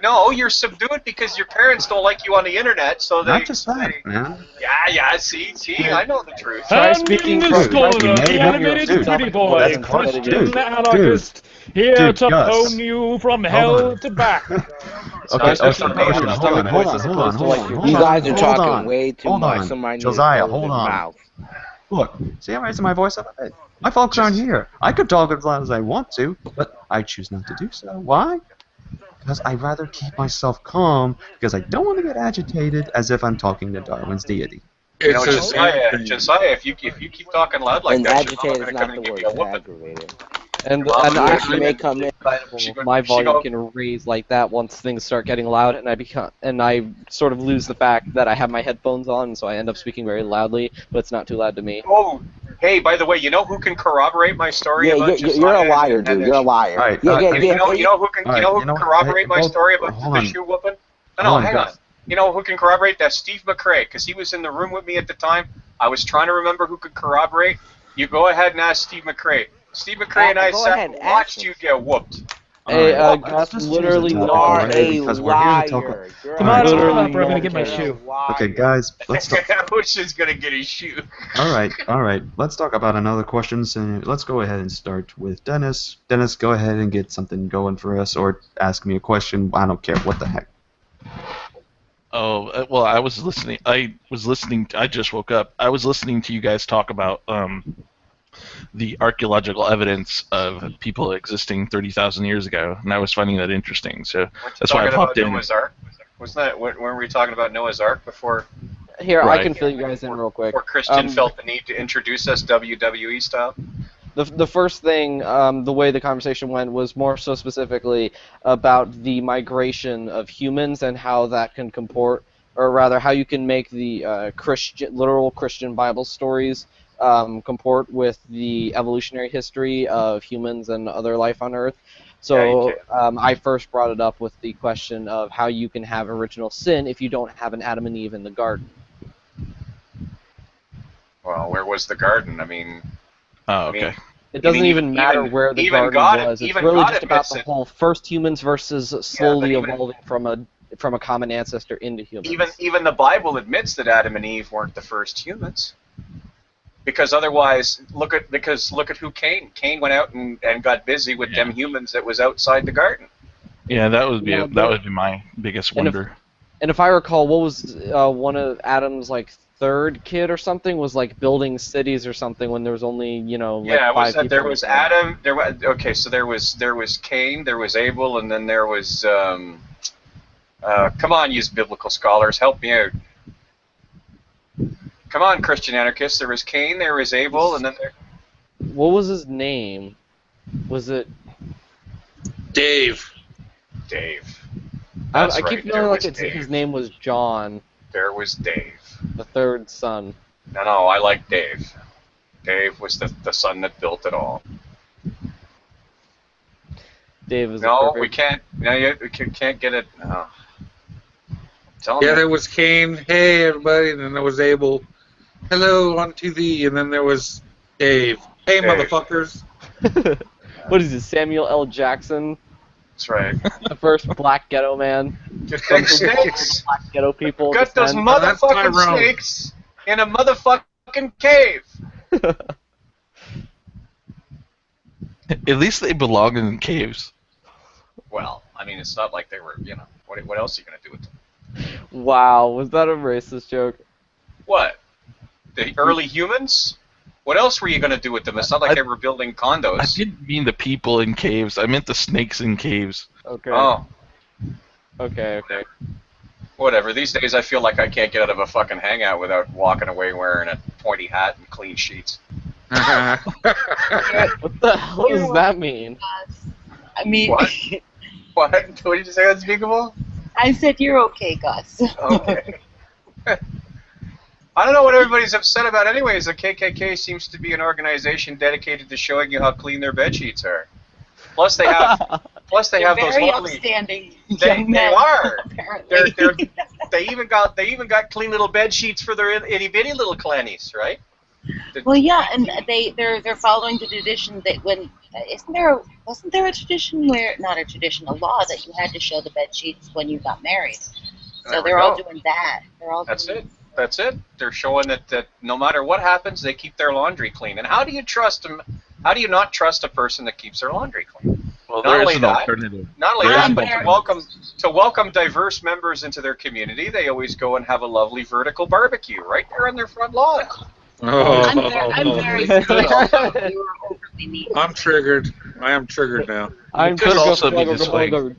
S10: No, you're subdued because your parents don't like you on the internet, so they.
S1: Not just that, man.
S10: Yeah. See, I know the truth.
S2: Try
S6: And
S2: speaking
S6: in
S2: from
S6: the store,
S1: you may
S6: the
S1: have-
S6: animated
S1: dude,
S6: pretty
S2: dude,
S6: boy,
S2: that's part of the
S6: Christian
S1: dude,
S6: anarchist, here
S1: dude,
S6: to
S1: Gus.
S6: pwn you from
S1: Hold
S6: hell
S1: on.
S6: to back.
S1: Okay,
S10: not just
S1: okay,
S10: on the
S1: hold
S10: internet.
S1: on.
S11: You guys are
S1: Hold
S11: talking
S1: on.
S11: way too
S1: Hold
S11: much.
S1: on.
S11: Somebody needs
S1: Josiah,
S11: to close
S1: hold
S11: his
S1: on.
S11: mouth.
S1: Look, see I'm raising my voice up a bit. My folks aren't here. I could talk as loud as I want to, but I choose not to do so. Why? Because I'd rather keep myself calm, because I don't want to get agitated as if I'm talking to Darwin's deity.
S7: It's the same
S10: Josiah, if you keep talking loud like
S11: And
S10: that, your
S11: agitated
S10: mama's
S11: is
S10: gonna come
S11: not
S10: in
S11: the
S10: and give
S11: word.
S10: you a
S11: It's
S10: whooping.
S11: aggravated.
S2: And
S10: Your mama
S2: I
S11: She may come in.
S2: my volume
S10: go-
S2: can raise like that once things start getting loud, and I sort of lose the fact that I have my headphones on, so I end up speaking very loudly, but it's not too loud to me.
S10: Oh, hey, by the way, you know who can corroborate my story
S11: Yeah,
S10: about
S11: you're a
S10: Josiah
S11: liar,
S10: and
S11: dude.
S10: the
S11: You're a
S10: shoe-
S11: liar.
S1: All right,
S10: You know who can
S1: All right,
S10: corroborate my
S1: both-
S10: story about
S1: hold
S10: the
S1: on.
S10: shoe whooping?
S1: Hold
S10: No,
S1: on,
S10: hang on.
S1: Gus.
S10: You know who can corroborate? That's Steve McCrae, because he was in the room with me at the time. I was trying to remember who could corroborate. You go ahead and ask Steve McCrae. Steve McCrae and I
S11: Go
S10: sat
S11: ahead,
S10: and
S11: ask
S10: watched
S11: him.
S10: you get whooped.
S2: Hey,
S1: All right,
S2: Gus,
S1: let's just choose a
S2: literally
S1: topic
S11: You are
S1: already,
S11: a
S1: because we're here to talk.
S11: liar. You're
S6: Come
S1: All
S6: on,
S1: right,
S6: shut
S1: so-
S6: up, or I'm gonna get my
S11: You're a
S6: shoe.
S11: liar.
S1: Okay, guys, let's talk.
S10: Which is gonna get his shoe.
S1: All right. Let's talk about another question. So let's go ahead and start with Dennis. Dennis, go ahead and get something going for us, or ask me a question. I don't care. What the heck?
S9: Oh, well, I was listening. I just woke up. I was listening to you guys talk about the archaeological evidence of people existing 30,000 years ago, and I was finding that interesting. So that's why I popped in.
S10: Noah's Ark? Wasn't that when were we talking about Noah's Ark before?
S2: Here, I
S9: Right.
S2: can fill you guys in real quick.
S10: Before Christian felt the need to introduce us WWE style.
S2: The first thing, the way the conversation went was more so specifically about the migration of humans and how that can comport, or rather, how you can make the literal Christian Bible stories comport with the evolutionary history of humans and other life on Earth. So I first brought it up with the question of how you can have original sin if you don't have an Adam and Eve in the garden.
S10: Well, where was the garden? I mean,
S9: Oh, okay.
S2: It doesn't even matter where the garden was. It's really just about the whole first humans versus slowly evolving from a common ancestor into humans.
S10: Even the Bible admits that Adam and Eve weren't the first humans. Because otherwise, look at who Cain. Cain went out and got busy with them humans that was outside the garden.
S9: Yeah, that would be my biggest wonder.
S2: And if I recall, what was one of Adam's third kid or something was building cities or something when there was only
S10: Was that there
S2: people.
S10: was Adam? So there was Cain, there was Abel, and then there was come on, you biblical scholars, help me out. Come on, Christian anarchists. There was Cain, there was Abel, and then there.
S2: What was his name? Was it
S7: Dave?
S10: Dave.
S2: I
S10: That's
S2: keep
S10: right,
S2: feeling
S10: there
S2: like
S10: was Dave.
S2: his name was John,
S10: There was Dave.
S2: the third son.
S10: No, I like Dave. Dave was the son that built it all.
S2: Dave is
S10: No,
S2: the
S10: we
S2: perfect.
S10: can't. No, we can't get it. No. Tell
S7: Yeah,
S10: me.
S7: there was Cain. Hey, everybody. And then there was Abel. Hello, on TV. And then there was Dave. Hey,
S10: Dave.
S7: motherfuckers.
S2: What is it, Samuel L. Jackson,
S10: That's right.
S2: the first black ghetto man?
S10: Get
S2: From
S10: them
S2: whom all
S10: snakes.
S2: the black ghetto people
S10: Got those
S2: descend.
S7: That's
S10: motherfucking
S7: Tyrone.
S10: snakes in a motherfucking cave.
S9: At least they belong in caves.
S10: Well, I mean, it's not like they were. What else are you gonna do with them?
S2: Wow, was that a racist joke?
S10: What? The early humans? What else were you going to do with them? It's not like they were building condos.
S9: I didn't mean the people in caves. I meant the snakes in caves.
S2: Okay.
S10: Oh,
S2: Okay.
S10: whatever. These days I feel like I can't get out of a fucking hangout without walking away wearing a pointy hat and clean sheets.
S2: What the hell does that mean?
S8: I mean,
S10: What? What? What did you say, unspeakable?
S8: I said you're okay, Gus.
S10: Okay. I don't know what everybody's upset about anyways. The KKK seems to be an organization dedicated to showing you how clean their bed sheets are. Plus they have those
S8: very
S10: lovely.
S8: upstanding
S10: They
S8: young men,
S10: are.
S8: apparently.
S10: They even got clean little bed sheets for their itty bitty little clannies, right?
S8: Well, yeah, and they're following the tradition that wasn't there a tradition where, not a tradition, a law that you had to show the bed sheets when you got married. So
S10: There we
S8: they're all
S10: go.
S8: doing that. They're all
S10: That's
S8: doing
S10: it. That's it. They're showing that no matter what happens, they keep their laundry clean. And how do you trust them? How do you not trust a person that keeps their laundry clean?
S9: Well,
S10: Not
S9: there's
S10: only
S9: an
S10: that-
S9: alternative.
S10: Not only
S9: There is
S10: that,
S9: an
S10: but
S9: alternative.
S10: to welcome diverse members into their community, they always go and have a lovely vertical barbecue right there on their front lawn.
S8: I'm very sorry. You were overly neat.
S7: I'm triggered. I am triggered now.
S2: I'm
S9: Could also be displaying. Well,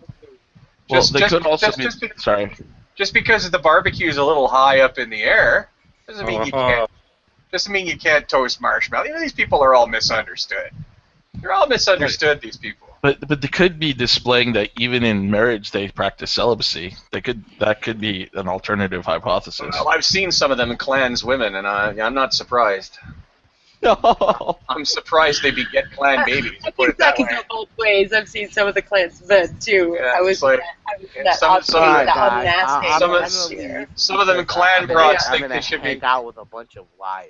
S10: Just-
S9: they
S10: just-
S9: could also
S10: just-
S9: be.
S10: just be-
S9: Sorry.
S10: Just because the barbecue is a little high up in the air doesn't mean you can't. Doesn't mean you can't toast marshmallow. You know, these people are all misunderstood. They're all misunderstood. These people.
S9: But they could be displaying that even in marriage they practice celibacy. That could be an alternative hypothesis.
S10: Well, I've seen some of them cleanse women, and I'm not surprised.
S2: No.
S10: I'm surprised they beget clan babies.
S8: I
S10: Put
S8: think
S10: it that
S8: that can
S10: way.
S8: go both ways. I've seen some of the clans men too.
S10: Yeah,
S8: I was
S10: it's like-
S8: that
S10: some-
S8: obviously
S10: some of the-
S8: that
S11: guys,
S8: unmasking.
S10: some of-
S11: gonna leave
S10: some of them
S11: because
S10: clan broads
S11: I'm
S10: think
S11: gonna
S10: they should be-
S11: hang out with a bunch of liars.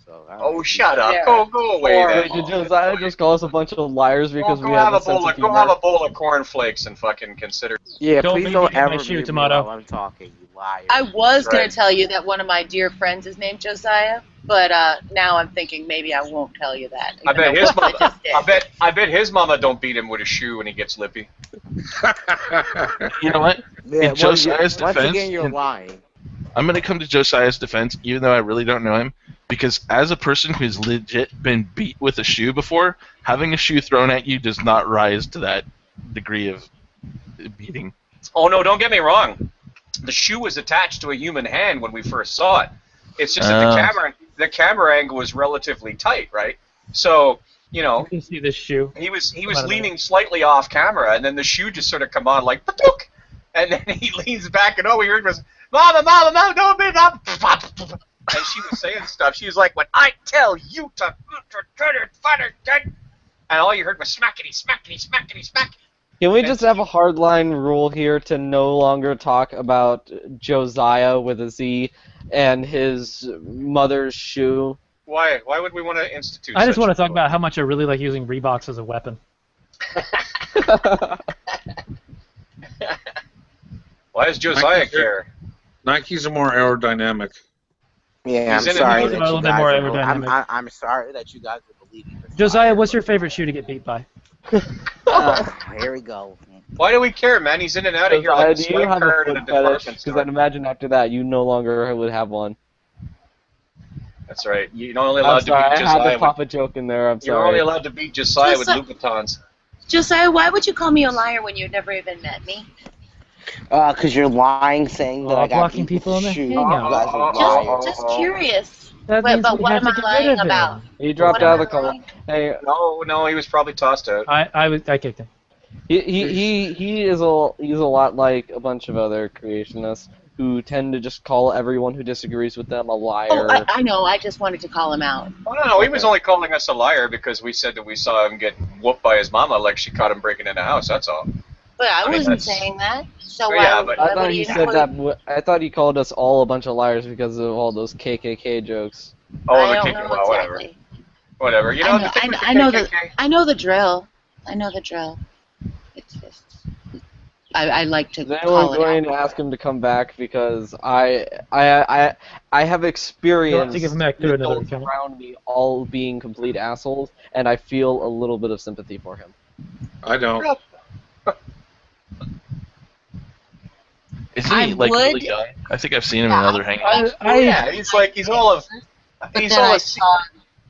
S11: So I don't
S10: Oh,
S11: know.
S10: shut up!
S8: Yeah.
S10: Go away
S8: Or-
S10: then.
S2: Wait, did Josiah just call us a bunch of liars because
S10: Go
S2: we have
S10: have
S2: a
S10: a
S2: sense
S10: bowl
S2: of
S10: of go
S2: humor?
S10: have a bowl of cornflakes and fucking consider.
S11: Yeah,
S6: Don't
S11: please
S6: make
S11: don't
S6: me get my
S11: ever
S6: shoe,
S11: mute me
S6: Tomato.
S11: while I'm talking, you liar.
S8: I was going
S10: Right.
S8: to tell you that one of my dear friends is named Josiah, but now I'm thinking maybe I won't tell you that.
S10: I bet
S8: even
S10: his
S8: though I
S10: mama.
S8: just did.
S10: I bet his mama don't beat him with a shoe when he gets lippy.
S9: You know what?
S11: Yeah,
S9: In Josiah's
S11: once
S9: defense,
S11: again, you're lying.
S9: I'm going to come to Josiah's defense, even though I really don't know him, because as a person who's legit been beat with a shoe before, having a shoe thrown at you does not rise to that degree of beating.
S10: Oh no! Don't get me wrong. The shoe was attached to a human hand when we first saw it. It's just that the camera angle was relatively tight, right? So you know,
S6: You can see this shoe.
S10: he was
S6: Come on,
S10: leaning slightly off camera, and then the shoe just sort of come on like "Patuk," and then he leans back, and all we heard was "Mama, don't beat up." And she was saying stuff. She was like, "When I tell you to," and all you heard was smackety, smackety, smackety, smack.
S2: Can we just have a hardline rule here to no longer talk about Josiah with a Z and his mother's shoe?
S10: Why? Why would we want to institute?
S6: I just
S10: such
S6: want
S10: a
S6: to talk
S10: rule?
S6: about how much I really like using Reeboks as a weapon.
S10: Why does Josiah
S7: Nike's are-
S10: care?
S7: Nikes are more aerodynamic.
S11: Yeah,
S10: He's
S11: I'm
S10: in it.
S11: sorry
S6: He's
S11: that
S6: a little
S11: you
S6: bit
S11: guys
S6: more
S11: are.
S6: aerodynamic.
S11: I'm sorry that you guys are believing this.
S6: Josiah,
S11: liar,
S6: what's your
S11: but-
S6: favorite shoe to get beat by?
S11: Here we go.
S10: Why do we care, man? He's in and out of here
S2: Josiah,
S10: like a
S2: do you
S10: swipe
S2: have a
S10: card in
S2: foot
S10: a
S2: fetish?
S10: department
S2: Because I'd
S10: store.
S2: imagine after that you no longer would have one.
S10: That's right. You're only
S2: I'm
S10: allowed
S2: sorry,
S10: to
S2: I
S10: beat
S2: had
S10: Josiah.
S2: to pop a joke in there. I'm
S10: You're only
S2: sorry.
S10: allowed to beat Josiah with
S8: Josiah-
S10: Louboutins.
S8: Josiah, why would you call me a liar when you've never even met me?
S11: Because you're lying, saying that
S6: Oh,
S11: I got
S6: blocking
S11: beat with
S6: people in the
S11: shoe.
S6: hangout.
S11: You guys are liars.
S8: Just curious.
S6: That
S8: Wait,
S6: means
S8: but
S6: we
S8: what
S6: have
S8: am
S6: to
S8: I
S6: get rid
S8: lying
S6: of him.
S8: about?
S2: He dropped
S8: What
S2: out of
S8: am
S2: the
S8: I
S2: call.
S8: lying?
S2: Hey,
S10: No, he was probably tossed out.
S6: I kicked him.
S2: he is he's a lot like a bunch of other creationists who tend to just call everyone who disagrees with them a liar.
S8: Oh, I know. I just wanted to call him out.
S10: Oh, no, he was only calling us a liar because we said that we saw him get whooped by his mama like she caught him breaking in the house, that's all.
S8: But I
S10: mean,
S8: wasn't
S10: that's-
S8: saying that. So
S10: Oh,
S8: why,
S10: yeah, but-
S8: why
S2: I
S8: would
S2: thought he
S8: you
S2: said
S8: know?
S2: that. I thought he called us all a bunch of liars because of all those KKK jokes.
S10: Oh,
S8: I
S10: the
S8: don't
S10: kick,
S8: know
S10: well, whatever.
S8: exactly.
S10: Whatever. You know, the thing with the
S8: I know
S10: KKK
S8: I know the drill. I know the drill. It's just I like to
S2: Is anyone
S8: call it
S2: going
S8: out.
S2: to ask him to come back because I have experienced
S6: give him back through another
S2: adults
S6: account.
S2: around me all being complete assholes, and I feel a little bit of sympathy for him.
S7: I don't.
S9: Isn't
S8: I
S9: he like
S8: would-
S9: really young? I think I've seen him in other hangouts.
S10: yeah, he's like he's all of
S8: But
S10: he's
S8: then
S10: all
S8: I
S10: of
S8: saw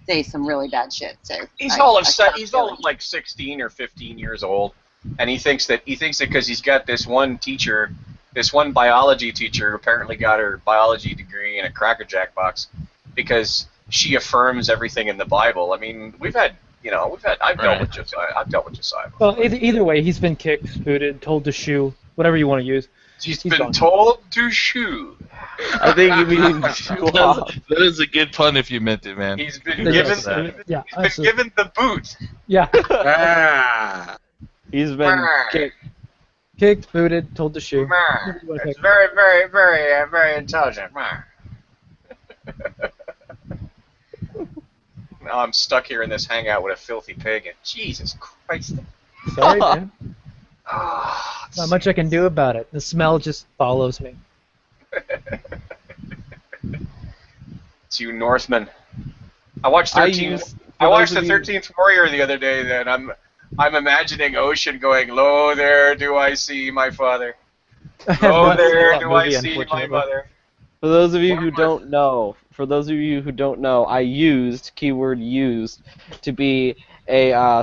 S8: say some really bad shit. So
S10: He's
S8: I-
S10: all
S8: I
S10: upset.
S8: stopped
S10: He's all
S8: doing it.
S10: like 16 or 15 years old, and he thinks that because he's got this one teacher, this one biology teacher who apparently got her biology degree in a Cracker Jack box, because she affirms everything in the Bible. I mean, I've dealt with Josiah.
S6: Well, either way, he's been kicked, booted, told to shoo, whatever you want to use.
S10: He's
S6: He's
S10: been
S6: gone.
S10: told to shoo.
S2: I think you mean shoe off.
S9: That is a good pun if you meant it, man.
S10: He's been
S6: Yes,
S10: given.
S9: that.
S6: Yeah,
S10: He's been
S6: absolutely.
S10: given the boot.
S6: Yeah,
S4: Ah.
S2: He's been kicked.
S6: kicked, booted, told to shoo.
S10: It's very, very, very, very intelligent. Now I'm stuck here in this hangout with a filthy pig, and Jesus Christ.
S6: Sorry, man.
S10: Ah,
S6: Not much I can do about it. The smell just follows me.
S10: it's you Northmen. I watched 13. I watched the 13th Warrior the other day. Then I'm imagining Ocean going, "Lo, there do I see my father.
S6: I have
S10: Lo,
S6: not seen
S10: there
S6: that
S10: do I
S6: movie,
S10: see my
S6: unfortunately.
S10: mother."
S2: For those of you who don't know, I used keyword used to be a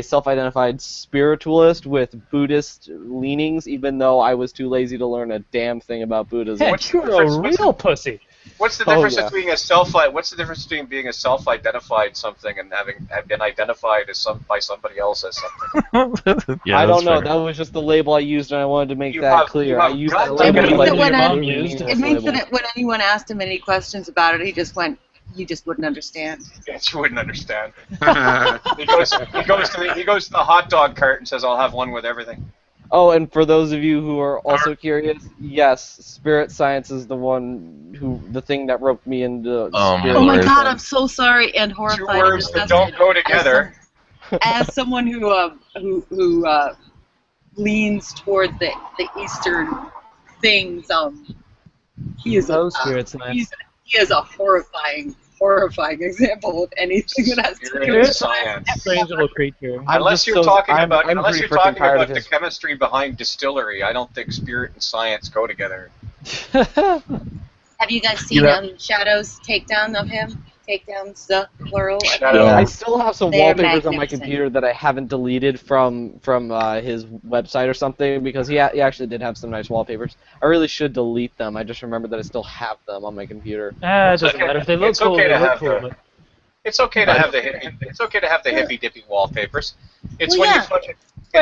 S2: self-identified spiritualist with Buddhist leanings, even though I was too lazy to learn a damn thing about Buddhism.
S6: Hey,
S10: What's the
S6: you're a
S10: difference-
S6: real pussy.
S10: What's the
S2: Oh,
S10: difference
S2: yeah.
S10: between What's the difference between being a self-identified something and having been identified as by somebody else as something?
S9: Yeah,
S2: I
S9: that's
S2: don't know.
S9: fair.
S2: That was just the label I used, and I wanted to make
S10: You
S2: that
S10: have-
S2: clear.
S10: you
S2: I
S10: have
S2: used
S10: got
S2: that
S10: to
S2: label
S10: make it
S2: like
S10: clear.
S6: Your mom
S2: didn't
S6: used.
S2: mean
S8: It
S2: this
S8: means
S2: label.
S8: that when anyone asked him any questions about it, he just went, "You just wouldn't understand."
S10: Yes, you wouldn't understand. He goes to the hot dog cart and says, "I'll have one with everything."
S2: Oh, and for those of you who are also curious, yes, spirit science is the thing that roped me into spirit.
S8: Oh my
S9: Lord.
S8: God, I'm so sorry and horrified.
S10: Two
S8: and
S10: words that
S8: disgusted.
S10: don't go together.
S8: As someone who leans toward the Eastern things, he is
S6: Those spirits, man.
S8: he is a horrifying example of anything that has to do
S10: Spirit
S8: with
S10: science.
S6: Strange little creature.
S2: I'm
S10: Unless
S2: just
S10: you're
S2: so-
S10: talking
S2: I'm
S10: about
S2: pretty freaking tired of
S10: the
S2: his-
S10: chemistry behind distillery, I don't think spirit and science go together.
S8: Have you guys seen Shadow's takedown of him? Takedowns, the plural.
S10: Shadow.
S9: Yeah.
S2: I still have some
S8: They're
S2: wallpapers on my
S8: magnificent.
S2: computer that I haven't deleted from his website or something because he actually did have some nice wallpapers. I really should delete them. I just remembered that I still have them on my computer.
S6: It doesn't matter. If they look
S10: It's
S6: cool,
S10: okay
S6: they
S10: to
S6: look
S10: have
S6: cool.
S10: the-
S6: But
S10: It's okay to have the hippie. It's okay to have the hippy dippy wallpapers. It's
S8: Well,
S10: when
S8: yeah.
S10: you fucking.
S2: Hey.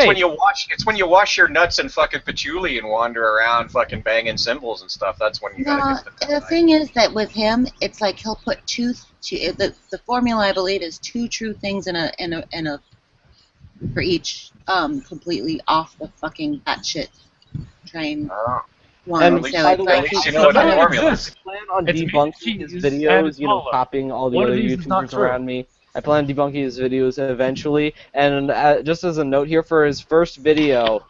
S10: It's when you wash your nuts in fucking patchouli and wander around fucking banging cymbals and stuff. That's when you
S8: No,
S10: gotta get
S8: the thing is that with him, it's like he'll put the formula I believe is two true things in a for each completely off the fucking batshit train one.
S2: And
S8: So
S2: by
S8: it's
S2: the way,
S8: like
S10: you know what the
S6: Sometimes
S10: formula
S6: it's
S10: is.
S6: just-
S2: I plan on
S6: It's
S2: debunking his
S6: cheese and
S2: videos,
S6: cola.
S2: copying all the
S6: One of
S2: other
S6: these is not
S2: YouTubers
S6: true.
S2: around me. I plan on debunking his videos eventually. And just as a note here for his first video,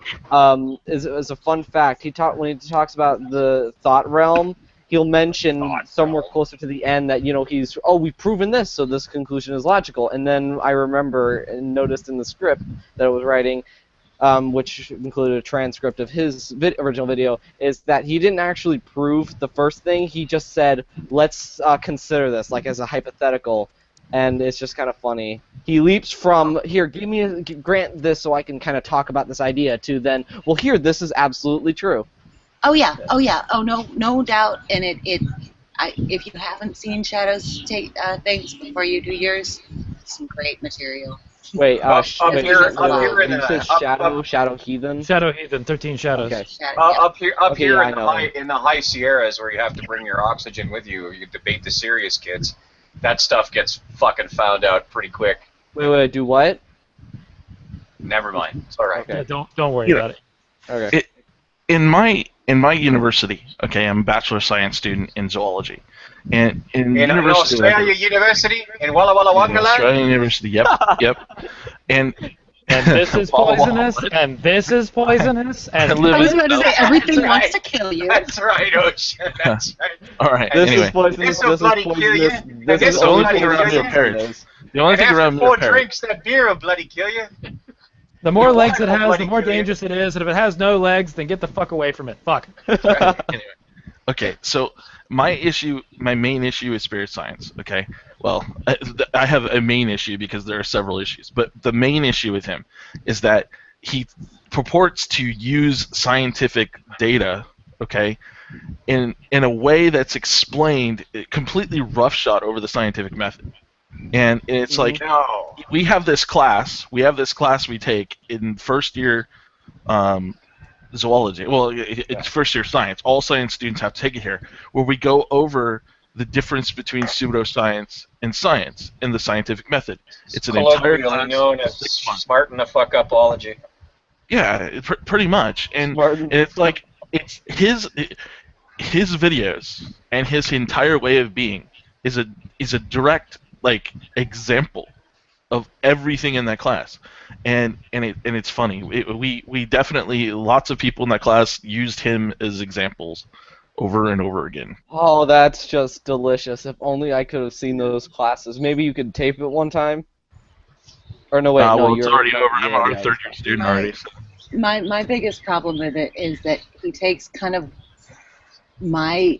S2: is a fun fact. When he talks about the thought realm, he'll mention somewhere closer to the end that we've proven this, so this conclusion is logical. And then I remember and noticed in the script that I was writing, which included a transcript of his original video, is that he didn't actually prove the first thing. He just said, let's consider this, like as a hypothetical, and it's just kind of funny. He leaps from, here, grant this so I can kind of talk about this idea, to then, well, here, this is absolutely true.
S8: oh no doubt. And if you haven't seen Shadow's things before you do yours, some great material.
S2: Wait,
S10: Up here in
S2: you
S10: the-
S2: said
S10: up-
S2: Shadow Heathen?
S6: Shadow Heathen, 13 Shadows.
S2: Okay.
S8: Shadow,
S10: Up here
S2: Okay, yeah, I
S10: in, the
S2: know.
S10: in the high Sierras where you have to bring your oxygen with you, you debate the serious kids. That stuff gets fucking found out pretty quick.
S2: Wait, do what?
S10: Never mind. It's all right.
S2: Okay.
S6: Yeah, don't worry about it.
S2: Okay.
S9: In my university, okay, I'm a Bachelor of Science student in zoology, and in
S10: In
S9: university,
S10: Australia University in Walla Walla
S9: in
S10: Wonderland.
S9: Australian University, yep, and
S6: And this is poisonous, and this is poisonous, and
S9: I live
S8: I was
S9: in-
S8: about to say everything
S10: That's
S8: wants
S10: right.
S8: to kill you.
S10: That's right, Ocean. That's right.
S9: all right.
S2: This
S9: Anyway,
S2: is poisonous.
S10: This'll
S2: This is
S10: bloody kill you.
S2: poisonous. This
S10: This'll
S2: is only
S10: bloody
S2: poisonous
S10: kill
S2: to
S10: you.
S2: parrots.
S9: the only
S10: And
S9: thing
S10: after
S9: around
S10: 4
S9: the
S10: drinks, that beer will bloody kill you.
S6: the more
S10: You
S6: legs it
S10: want to
S6: has, the
S10: bloody
S6: more
S10: kill you.
S6: dangerous it is, and if it has no legs, then get the fuck away from it. Fuck.
S9: anyway, Okay, so my main issue is spirit science. Okay, well, I have a main issue because there are several issues, but the main issue with him is that he purports to use scientific data, okay, in a way that's explained completely roughshod over the scientific method, and it's like
S10: No.
S9: we have this class we take in first year. Zoology. Well, it's first year science. All science students have to take it here, where we go over the difference between pseudoscience and science in the scientific method. It's an entire
S10: Colloquially
S9: class.
S10: known as
S9: 6 months.
S10: smarten the fuck upology.
S9: Yeah, pretty much. And it's like it's his videos and his entire way of being is a direct like example of everything in that class, and it's funny. We definitely, lots of people in that class used him as examples over and over again.
S2: Oh, that's just delicious. If only I could have seen those classes. Maybe you could tape it one time. Or no, wait, no,
S9: well, it's
S2: you're
S9: already over.
S2: you're
S9: I'm our
S2: already
S9: third year student already. So.
S8: My biggest problem with it is that he takes kind of my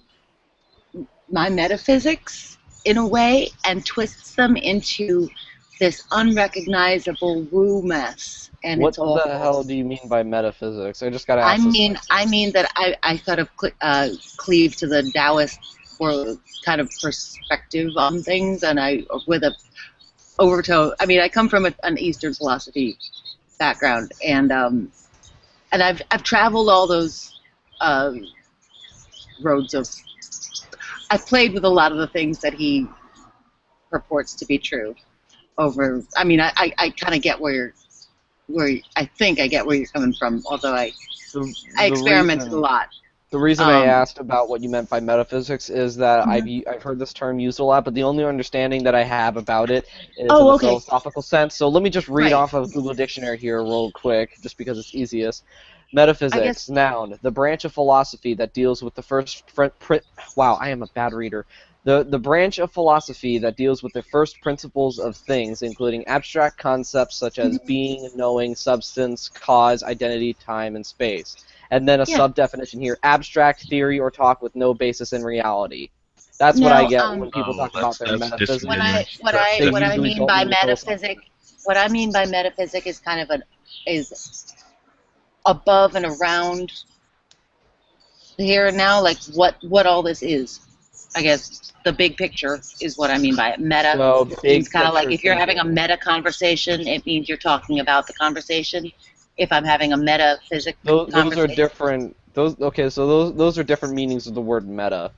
S8: metaphysics in a way and twists them into this unrecognizable woo mess, and
S2: What
S8: it's awful.
S2: the hell do you mean by metaphysics? I just gotta
S8: I
S2: ask this
S8: mean that I sort of cleave to the Taoist or kind of perspective on things, and with a overtone. I mean, I come from an Eastern philosophy background, and I've traveled all those roads of. I've played with a lot of the things that he purports to be true. I mean, I kind of get I think I get where you're coming from, although I experimented a lot.
S2: The reason I asked about what you meant by metaphysics is that I've heard this term used a lot, but the only understanding that I have about it is in the philosophical sense. So let me just read off of Google Dictionary here real quick, just because it's easiest. Metaphysics, noun, the branch of philosophy that deals with the first... Wow, I am a bad reader. The branch of philosophy that deals with the first principles of things, including abstract concepts such as being, knowing, substance, cause, identity, time, and space. And then a sub-definition here, abstract theory or talk with no basis in reality. That's what I get when people talk about their metaphysics.
S8: What I mean by metaphysic is kind of is above and around here and now, like what all this is. I guess the big picture is what I mean by it. Meta means kind of like if you're having a meta conversation, it means you're talking about the conversation. If I'm having a metaphysic conversation,
S2: those are different. Those are different meanings of the word meta.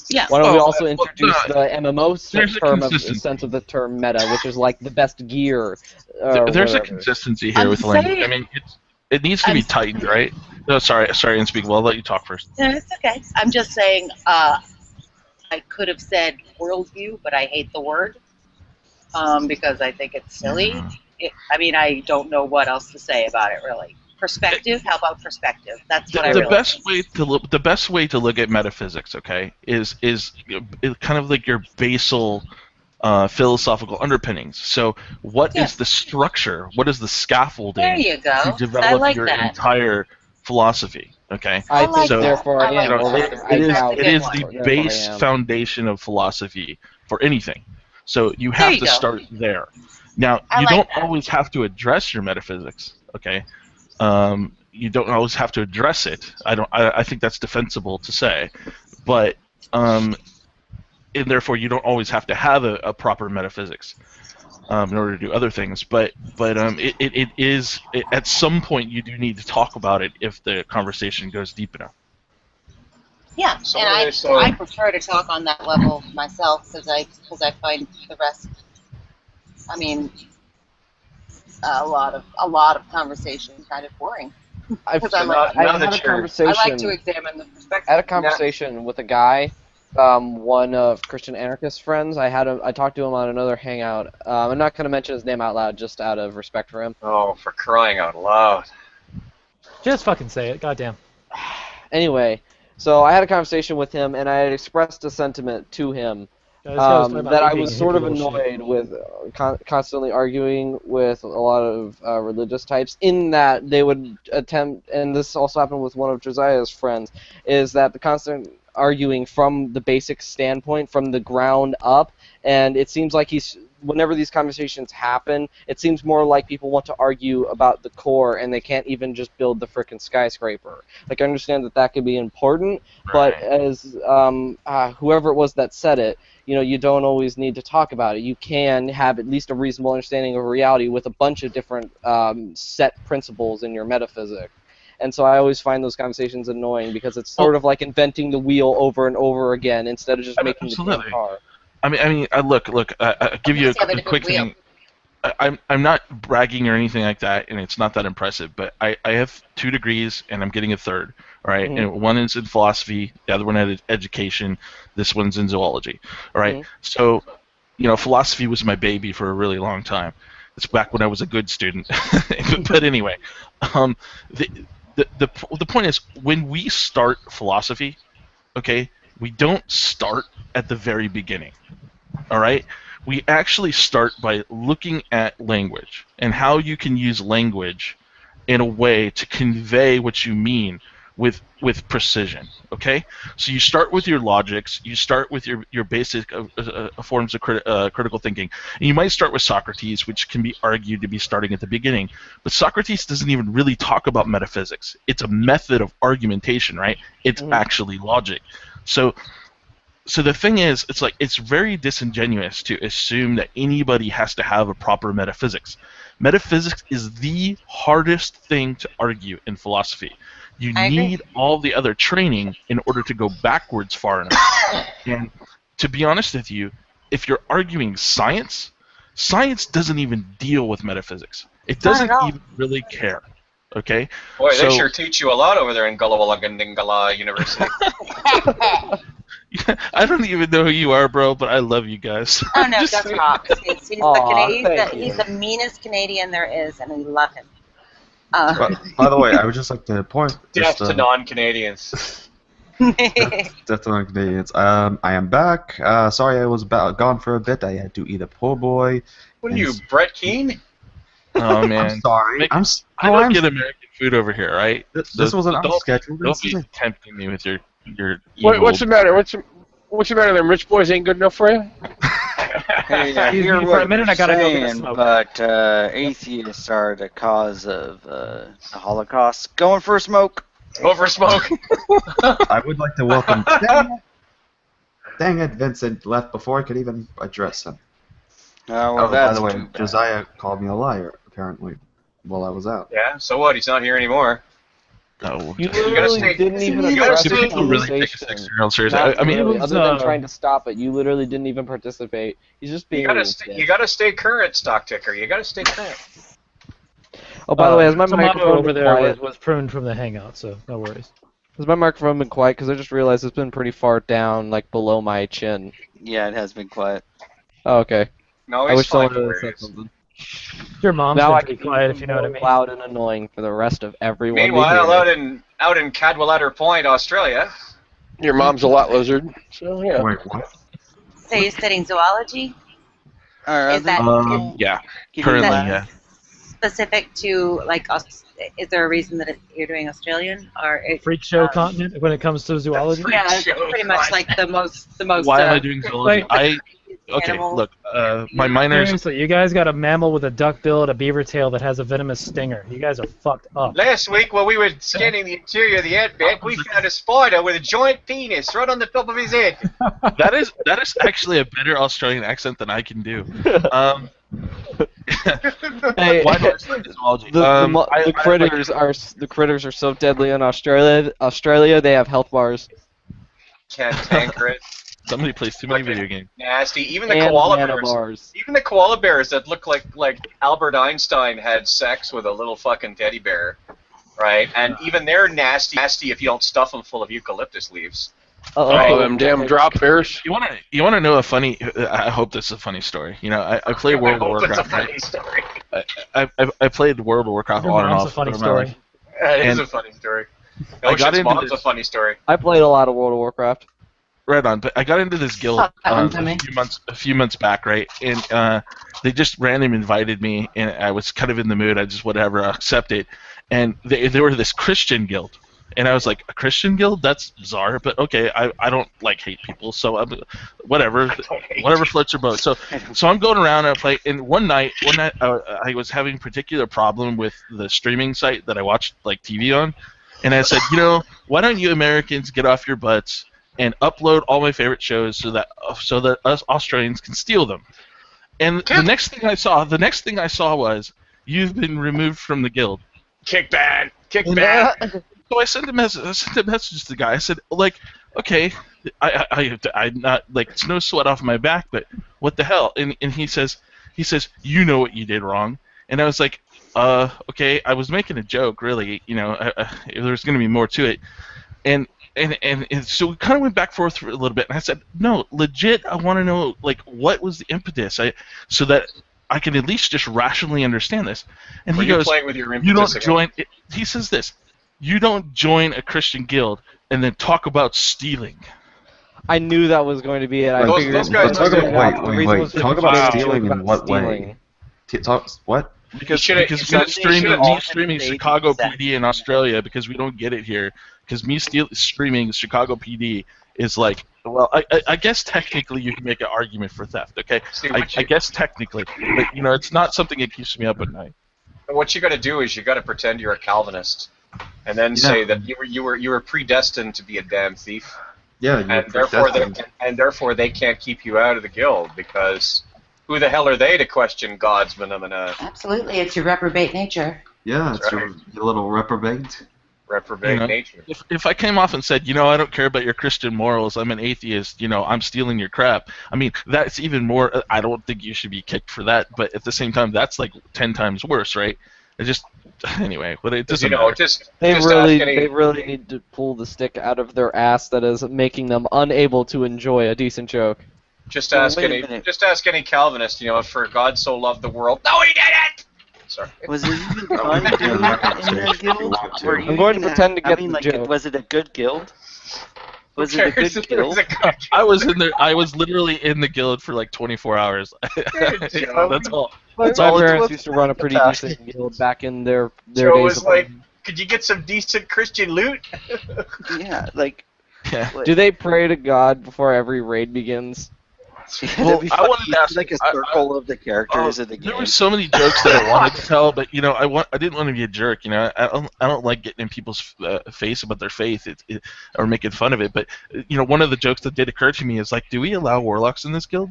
S8: Yeah.
S2: Why don't we also introduce the MMO sense of the term meta, which is like the best gear.
S9: There's a consistency here with language. I mean, it needs to be tightened, right? No, sorry, unspeakable. I'll let you talk first.
S8: No, it's okay. I'm just saying. I could have said worldview, but I hate the word because I think it's silly. I mean, I don't know what else to say about it, really. Perspective? How about perspective? That's what
S9: the best way to look at metaphysics, okay, is kind of like your basal philosophical underpinnings. So, what is the structure? What is the scaffolding
S8: there you go.
S9: to develop your entire philosophy? Okay, it is the base foundation of philosophy for anything. So you have to start there. Now you don't always have to address your metaphysics. Okay, you don't always have to address it. I think that's defensible to say, but and therefore you don't always have to have a proper metaphysics in order to do other things. But it is at some point you do need to talk about it if the conversation goes deep enough.
S8: Yeah, and I prefer to talk on that level myself because I find the rest. I mean, a lot of conversation kind of boring.
S2: I had a conversation.
S8: I like to examine the perspective.
S2: I had a conversation with a guy, one of Christian anarchist friends. I talked to him on another hangout. I'm not going to mention his name out loud, just out of respect for him.
S10: Oh, for crying out loud!
S6: Just fucking say it, goddamn.
S2: Anyway, so I had a conversation with him, and I had expressed a sentiment to him that I was sort of annoyed with constantly arguing with a lot of religious types, in that they would attempt, and this also happened with one of Josiah's friends, is that the constant arguing from the basic standpoint, from the ground up, and it seems like whenever these conversations happen, it seems more like people want to argue about the core, and they can't even just build the frickin' skyscraper. Like, I understand that could be important, but as whoever it was that said it, you don't always need to talk about it. You can have at least a reasonable understanding of reality with a bunch of different set principles in your metaphysics. And so I always find those conversations annoying, because it's sort of like inventing the wheel over and over again instead of just making the damn car.
S9: Look. I'll give you a quick thing. I'm not bragging or anything like that, and it's not that impressive. But I have 2 degrees, and I'm getting a third. All right, and one is in philosophy, the other one had education. This one's in zoology. All right, so philosophy was my baby for a really long time. It's back when I was a good student. But anyway, the point is, when we start philosophy, okay, we don't start at the very beginning. All right? We actually start by looking at language and how you can use language in a way to convey what you mean with precision. Okay? So you start with your logics, you start with your basic forms of critical thinking. And you might start with Socrates, which can be argued to be starting at the beginning. But Socrates doesn't even really talk about metaphysics. It's a method of argumentation, right? It's actually logic. So the thing is, it's very disingenuous to assume that anybody has to have a proper metaphysics. Metaphysics is the hardest thing to argue in philosophy. You need all the other training in order to go backwards far enough. And to be honest with you, if you're arguing science doesn't even deal with metaphysics. It doesn't even really care. Okay?
S10: Boy, they sure teach you a lot over there in Gulawalagandingala University.
S9: I don't even know who you are, bro, but I love you guys.
S8: Oh no, Gus rocks. He's the meanest Canadian there is, and we love him.
S1: By the way, I would just like to point.
S10: Death to non-Canadians.
S1: Death to non-Canadians. I am back. Sorry I was gone for a bit. I had to eat a po' boy.
S10: What are you, Brett Keane?
S9: Oh man,
S1: I'm sorry.
S9: I don't get American food over here, right?
S1: This was an unscheduled.
S9: Don't be tempting me with your
S12: What's the matter? What's the matter? Them rich boys ain't good enough for you?
S3: Hey, I hear
S6: for a minute, I
S3: what
S6: gotta
S3: you're
S6: go get a
S3: saying,
S6: smoke.
S3: but atheists are the cause of the Holocaust. Going for a smoke.
S10: Go for a smoke.
S1: I would like to welcome. Dang it, Vincent left before I could even address him.
S3: Well,
S1: by the way,
S3: too bad.
S1: Josiah called me a liar, apparently, while I was out.
S10: Yeah, so what? He's not here anymore.
S9: No,
S2: you literally didn't even address the conversation.
S9: I mean,
S2: really, other than trying to stop it, you literally didn't even participate. He's just being.
S10: You gotta stay current, stock ticker. You gotta stay current.
S2: Oh, by the way, has my
S6: Tomato
S2: microphone
S6: over
S2: been
S6: there
S2: quiet?
S6: was pruned from the hangout, so no worries.
S2: Has my microphone been quiet? Because I just realized it's been pretty far down, like below my chin.
S3: Yeah, it has been quiet.
S2: Oh, okay.
S10: No,
S2: I
S10: he's
S2: wish someone
S10: fine
S2: had
S10: where he
S2: said
S10: is.
S2: something.
S6: Your mom's
S2: Now
S6: been
S2: I
S6: pretty
S2: can
S6: quiet,
S2: be
S6: if you know what I mean.
S2: loud and annoying for the rest of everyone.
S10: Meanwhile, out in Cadwallader Point, Australia.
S12: Your mom's a lot lizard. So yeah.
S1: Wait, what?
S8: So you're studying zoology? Is that
S9: yeah.
S8: is
S9: Currently,
S8: that
S9: yeah.
S8: specific to like? Is there a reason that you're doing Australian or
S6: Freak show continent when it comes to zoology?
S8: Yeah, it's pretty much like the most.
S9: Why am I doing zoology? Okay,
S8: animal.
S9: look, my minors.
S6: Seriously, you guys got a mammal with a duck bill and a beaver tail that has a venomous stinger. You guys are fucked up.
S10: Last week, when we were scanning the interior of the ant-bag, we found a spider with a giant penis right on the top of his head.
S9: That is actually a better Australian accent than I can do.
S2: Hey,
S9: Why not zoology?
S2: the critters are so deadly in Australia. They have health bars.
S10: Cantankerous.
S9: Somebody plays too many video games.
S10: Nasty. Even the
S2: And
S10: koala
S2: nano
S10: bears. Even the koala bears that look like Albert Einstein had sex with a little fucking teddy bear, right? And even they're nasty if you don't stuff them full of eucalyptus leaves.
S12: Oh, them damn drop bears.
S9: You wanna know a funny? I hope this is a funny story. You know, I play World of Warcraft.
S10: It's a funny story.
S9: I played World of Warcraft on and off.
S6: It's a funny
S9: throughout my
S6: story.
S9: life.
S10: It is
S9: And
S10: a funny story.
S9: I got into
S10: Mom's
S9: this-
S10: a funny story.
S2: I played a lot of World of Warcraft.
S9: right on. But I got into this guild
S8: Happened to me.
S9: a few months back, right? And they just randomly invited me, and I was kind of in the mood. I just whatever, I'll accept it. And they were this Christian guild, and I was like, a Christian guild? That's bizarre, but okay. I don't like hate people, so whatever floats your boat. So I'm going around and I play. And one night I was having a particular problem with the streaming site that I watched like TV on, and I said, why don't you Americans get off your butts and upload all my favorite shows so that us Australians can steal them. And the next thing I saw was, you've been removed from the guild.
S10: Kick ban.
S9: So I sent a message to the guy. I said, like, okay, I not like, it's no sweat off my back, but what the hell? And he says, you know what you did wrong. And I was like, okay, I was making a joke, really. There's going to be more to it. And so we kind of went back and forth for a little bit, and I said, no, legit, I want to know, like, what was the impetus, so that I can at least just rationally understand this. And he goes,
S10: playing with your impetus
S9: you don't
S10: again?
S9: join. He says this, you don't join a Christian guild and then talk about stealing.
S2: I knew that was going to be it.
S10: Those guys.
S1: Wait. Talk about stealing in what way? What?
S9: Because
S10: should've-
S9: me streaming Chicago PD in Australia, because we don't get it here. Because me streaming Chicago PD is like, well, I guess technically you can make an argument for theft, okay? I guess technically, but it's not something that keeps me up at night.
S10: What you got to do is you got to pretend you're a Calvinist, and then say that you were predestined to be a damn thief.
S1: Yeah,
S10: and therefore they can't keep you out of the guild, because who the hell are they to question God's phenomena?
S8: Absolutely, it's your reprobate nature.
S1: Yeah, it's
S10: right.
S1: your little reprobate.
S10: Nature.
S9: If I came off and said, I don't care about your Christian morals, I'm an atheist, I'm stealing your crap, I mean, that's even more, I don't think you should be kicked for that, but at the same time, that's like 10 times worse, right? Anyway, but it doesn't matter.
S2: They really need to pull the stick out of their ass that is making them unable to enjoy a decent joke.
S10: Just ask any Calvinist, for God so loved the world. No, he didn't! Sorry.
S3: Was it even fun doing it in the guild?
S2: I'm going to pretend to get the joke.
S3: Was it a good guild? Was it a good guild?
S9: I was in there. I was literally in the guild for like 24 hours. That's all.
S2: My parents used to run a pretty decent guild back in their
S10: Joe
S2: days.
S10: was like, could you get some decent Christian loot?
S3: Yeah, like.
S9: Yeah.
S2: Do they pray to God before every raid begins?
S9: Well, I wanted to ask,
S3: like a circle of the characters of the game.
S9: There were so many jokes that I wanted to tell, but I didn't want to be a jerk. I don't like getting in people's face about their faith, or making fun of it. But one of the jokes that did occur to me is like, do we allow warlocks in this guild?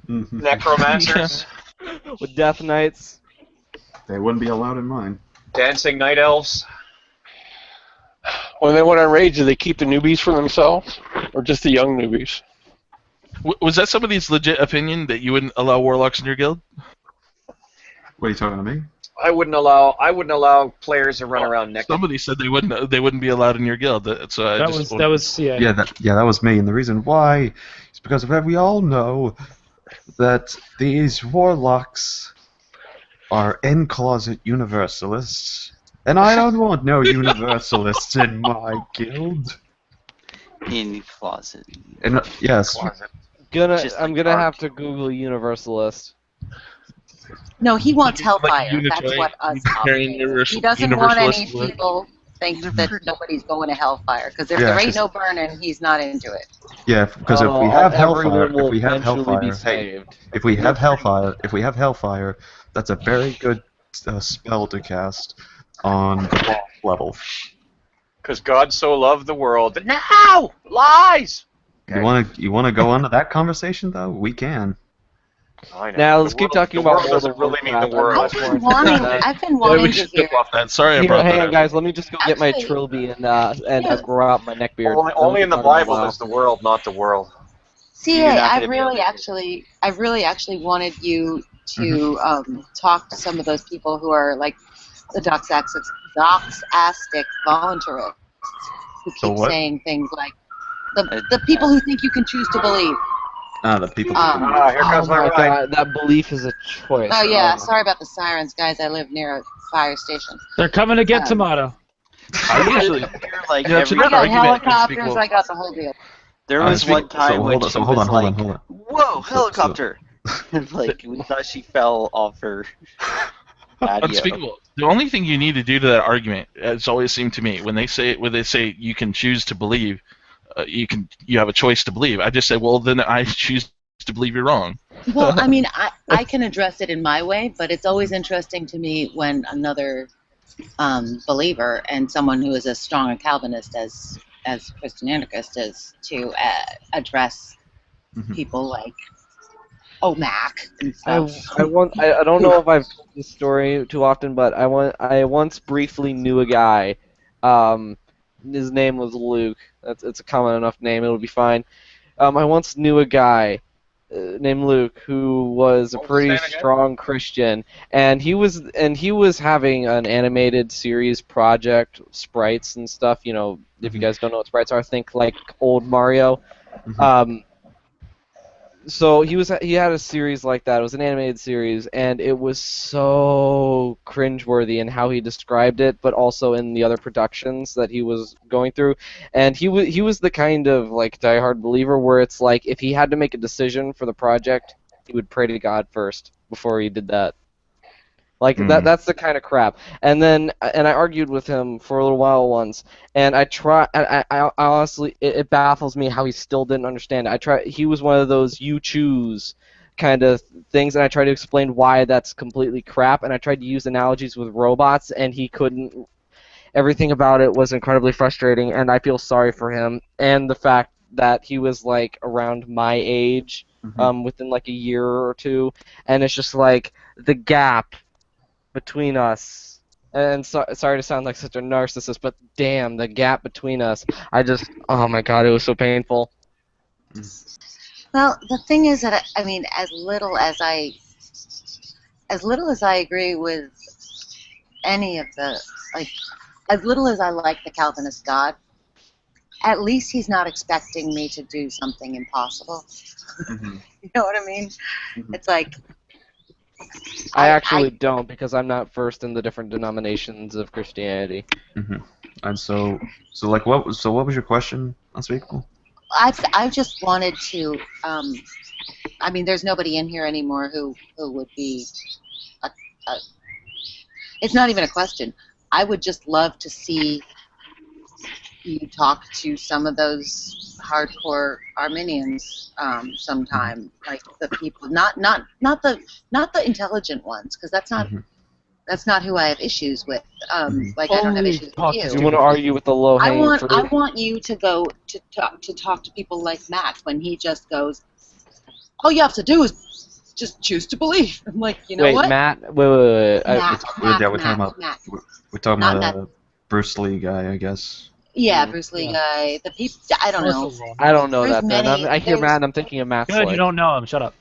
S10: Necromancers
S2: with death knights.
S1: They wouldn't be allowed in mine.
S10: Dancing night elves.
S12: When they went on raids, do they keep the newbies for themselves, or just the young newbies?
S9: Was that somebody's legit opinion that you wouldn't allow warlocks in your guild?
S1: What are you talking to me?
S10: I wouldn't allow players to run around naked.
S9: Somebody said they wouldn't be allowed in your guild. So
S6: that was
S1: that was me, and the reason why is because we all know that these warlocks are in-closet universalists, and I don't want no universalists in my guild.
S3: In closet.
S1: And yes.
S2: I'm gonna have to Google Universalist.
S8: No, he wants hellfire.
S9: Like
S8: That's what us is. He doesn't want any people think that nobody's going to hellfire, because if there ain't no burning, he's not into it.
S1: Yeah, because if we have hellfire, if we have hellfire, that's a very good spell to cast on the boss level.
S10: Because God so loved the world. No! Lies!
S1: Okay. You wanna go on to that conversation though? We can.
S10: I know.
S2: Now let's keep talking about
S10: world doesn't really mean the world.
S8: I've been wanting to hear.
S9: Off that. Sorry, I brought
S2: hang
S9: that
S2: on, guys. Let me just go get my trilby and grow out my neck beard.
S10: Only in the Bible is the world, not the world.
S8: CA, I really actually wanted you to talk to some of those people who are like the doxastic voluntarists who keep saying things like the people who think you can choose to believe.
S1: The people.
S10: Here comes my ride.
S2: God, that belief is a choice.
S8: Oh yeah, sorry about the sirens, guys. I live near a fire station.
S6: They're coming to get Tomato.
S9: I usually,
S3: like
S9: yeah, to
S3: every
S8: I
S9: that
S8: got
S9: argument,
S8: helicopters. I got the whole deal.
S3: there was one time when she
S1: hold
S3: was
S1: on,
S3: like,
S1: hold on.
S3: "Whoa, helicopter!" And like we thought she fell off her patio.
S9: unspeakable. The only thing you need to do to that argument, it's always seemed to me, when they say you can choose to believe, you have a choice to believe. I just say, well, then I choose to believe you're wrong.
S8: Well, I mean, I can address it in my way, but it's always interesting to me when another believer and someone who is as strong a Calvinist as Christian anarchist is to address people like Mac and stuff.
S2: I don't know if I've told this story too often, but I once briefly knew a guy. His name was Luke. It's a common enough name. It'll be fine. I once knew a guy named Luke who was a pretty strong Christian, and he was having an animated series project, sprites and stuff. You know, if you guys don't know what sprites are, think like old Mario. So he had a series like that. It was an animated series, and it was so cringeworthy in how he described it, but also in the other productions that he was going through. And he was the kind of like diehard believer where it's like if he had to make a decision for the project, he would pray to God first before he did that. Like that's the kind of crap. And I argued with him for a little while once, and I honestly it baffles me how he still didn't understand it. He was one of those you choose kind of things, and I tried to explain why that's completely crap, and I tried to use analogies with robots, and he couldn't. Everything about it was incredibly frustrating, and I feel sorry for him, and the fact that he was like around my age, within like a year or two, and it's just like the gap between us, and sorry to sound like such a narcissist, but damn, the gap between us, oh my god, it was so painful.
S8: Well, the thing is that I mean, as little as I agree with any of the as little as I like the Calvinist God, at least he's not expecting me to do something impossible. You know what I mean? It's like.
S2: I actually don't, because I'm not first in the different denominations of Christianity.
S1: And so what was your question, Unspeakable?
S8: I just wanted to. I mean, there's nobody in here anymore who would be. It's not even a question. I would just love to see you talk to some of those hardcore Arminians sometime, like the people, not the intelligent ones, because that's not who I have issues with. Like I don't have issues with you.
S2: You want to argue with the low hanging fruit?
S8: I want you to go to talk to people like Matt when he just goes, all you have to do is just choose to believe. I'm like, you know what?
S2: Matt, wait.
S1: We're talking about Bruce Lee guy, I guess.
S8: Yeah, Bruce Lee guy. The people. I don't know.
S2: I don't know that. Then I hear Matt, and I'm thinking of Matt.
S6: Good, you don't know him. Shut up.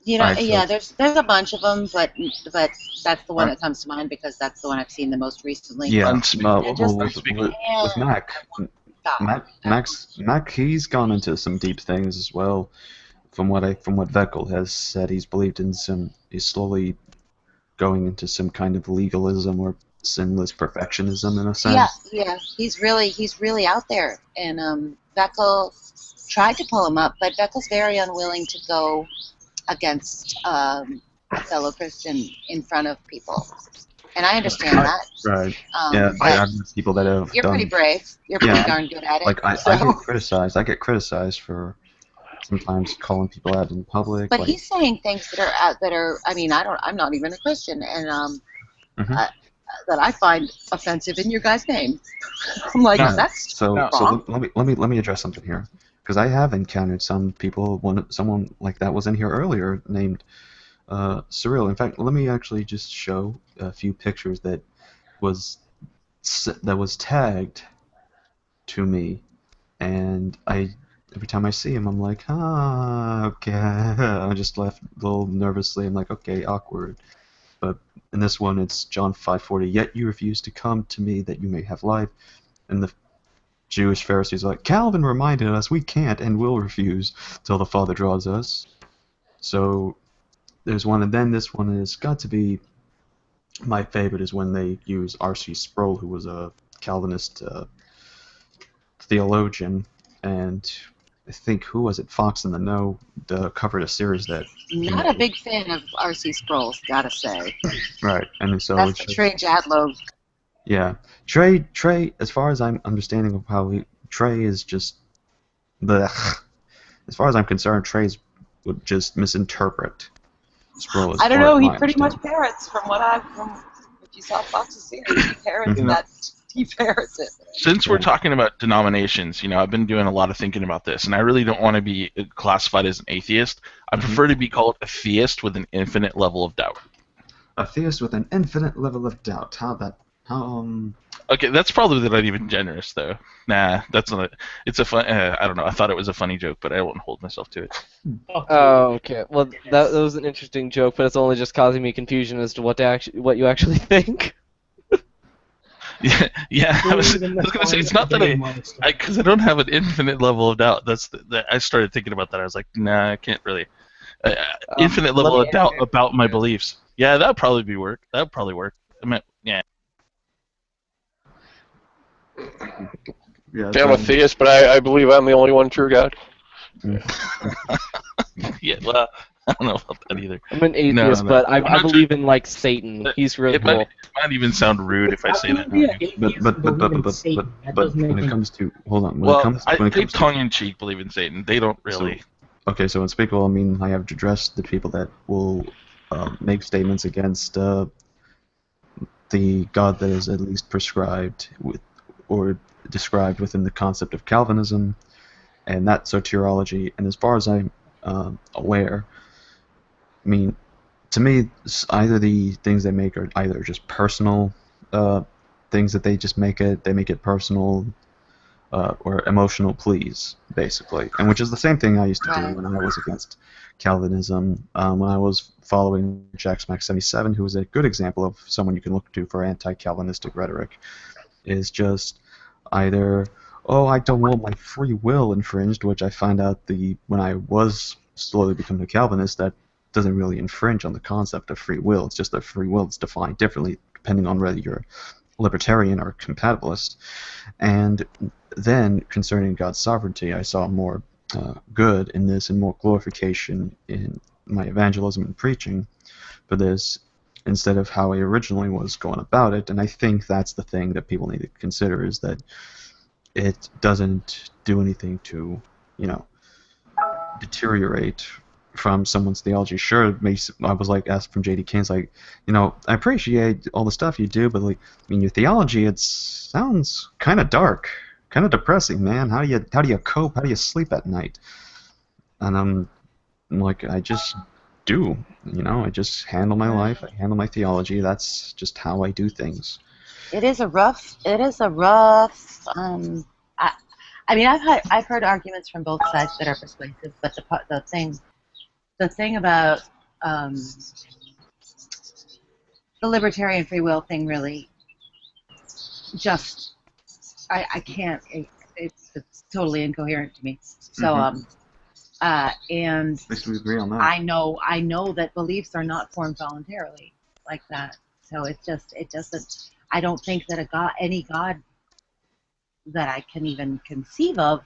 S8: You know, there's a bunch of them, but that's the one that comes to mind because that's the one I've seen the most recently.
S1: Yeah, with Mac, he's gone into some deep things as well. From what Veckel has said, he's slowly going into some kind of legalism or sinless perfectionism in a sense.
S8: Yeah, he's really out there, and Veckel tried to pull him up, but Veckel's very unwilling to go against a fellow Christian in front of people, and I understand that.
S1: Right. I have people that have.
S8: You're pretty brave. You're pretty darn good at it.
S1: Like I get criticized. I get criticized for sometimes calling people out in public.
S8: But he's saying things that are. I mean, I'm not even a Christian, and that I find offensive in your guys' name. I'm like, that's wrong.
S1: So let me address something here, because I have encountered some people. Someone like that was in here earlier named Cyril. In fact, let me actually just show a few pictures that was tagged to me, and every time I see him, I'm like, okay. I just left a little nervously. I'm like, okay, awkward. But in this one, it's John 5:40. Yet you refuse to come to me that you may have life. And the Jewish Pharisees are like, Calvin reminded us we can't and will refuse till the Father draws us. So there's one, and then this one has got to be my favorite is when they use R.C. Sproul, who was a Calvinist theologian, and I think, who was it? Fox in the Know covered a series that.
S8: Not a big fan of R.C. Sproul's, gotta say.
S1: Right, and so
S8: That's the Trey Jadlow.
S1: Yeah, Trey. As far as I'm understanding of how Trey is just the. As far as I'm concerned, Trey would just misinterpret Sproul.
S8: I don't know. He pretty much parrots from if you saw Fox's series, he parrots that. He parrots it.
S9: Since we're talking about denominations, I've been doing a lot of thinking about this, and I really don't want to be classified as an atheist. I prefer to be called a theist with an infinite level of doubt.
S1: A theist with an infinite level of doubt.
S9: Okay, that's probably not even generous, though. Nah, that's not. It's a fun. I don't know. I thought it was a funny joke, but I won't hold myself to it.
S2: Oh, okay. Well, that was an interesting joke, but it's only just causing me confusion as to what you actually think.
S9: Yeah. I was gonna say it's not that because I don't have an infinite level of doubt. I started thinking about that. I was like, nah, I can't really. Infinite level of doubt about my beliefs. Yeah, that'd probably work. That'd probably work. Yeah.
S12: Yeah, I'm a theist, but I believe I'm the only one true God.
S9: Yeah, well, I don't know about that either.
S2: I'm an atheist, but I believe in Satan. He's really cool.
S9: It might even sound rude if I say that.
S1: But when it comes to
S9: I tongue in cheek believe in Satan. They don't really.
S1: Okay, so unspeakable, I mean, I have addressed the people that will make statements against the God that is at least prescribed or described within the concept of Calvinism and that soteriology. And as far as I'm aware, I mean, to me, either the things they make are either just personal things that they just make it personal, or emotional pleas, basically, and which is the same thing I used to do when I was against Calvinism, when I was following Jack Smack 77, who is a good example of someone you can look to for anti-Calvinistic rhetoric, is just either, I don't want my free will infringed, which I find out when I was slowly becoming a Calvinist, that doesn't really infringe on the concept of free will. It's just that free will is defined differently depending on whether you're libertarian or compatibilist. And then, concerning God's sovereignty, I saw more good in this and more glorification in my evangelism and preaching for this instead of how I originally was going about it. And I think that's the thing that people need to consider, is that it doesn't do anything to, deteriorate from someone's theology. Sure, it makes, I was asked from J.D. King's, I appreciate all the stuff you do, but your theology, it sounds kind of dark, kind of depressing, man. How do you cope? How do you sleep at night? And I'm like, I just do. I just handle my life. I handle my theology. That's just how I do things.
S8: It is a rough. I've heard arguments from both sides that are persuasive, but the thing about the libertarian free will thing really just I can't. It's totally incoherent to me. So and
S1: at least we agree on that.
S8: I know that beliefs are not formed voluntarily like that. So it doesn't. I don't think that any God that I can even conceive of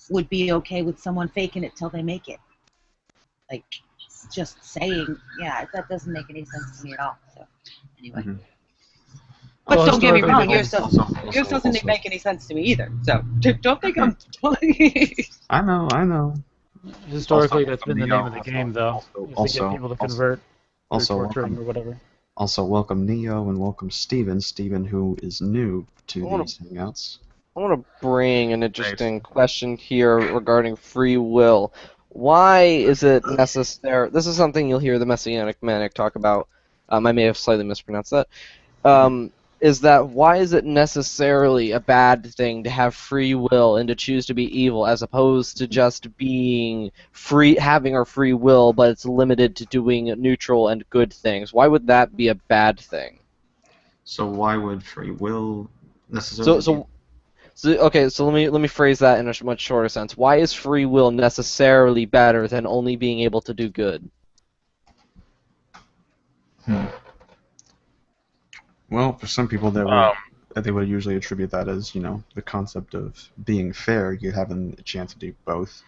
S8: would be okay with someone faking it till they make it. Just saying, that doesn't make any sense to me at all. So anyway. But don't get me wrong, yours doesn't make any sense to me either. So don't think I'm.
S1: I know.
S6: Historically, that's been the name of the game, though. To get people to convert. Torture or whatever.
S1: Also, welcome Neo and welcome Steven. Steven, who is new to these hangouts.
S2: I want to bring an interesting question here regarding free will. Why is it necessary? This is something you'll hear the Messianic Manic talk about. I may have slightly mispronounced that. Is that why is it necessarily a bad thing to have free will and to choose to be evil, as opposed to just being free, having our free will, but it's limited to doing neutral and good things? Why would that be a bad thing?
S1: So why would free will necessarily?
S2: So let me phrase that in a much shorter sense. Why is free will necessarily better than only being able to do good?
S1: Well, for some people that they would usually attribute that as, the concept of being fair. You having a chance to do both.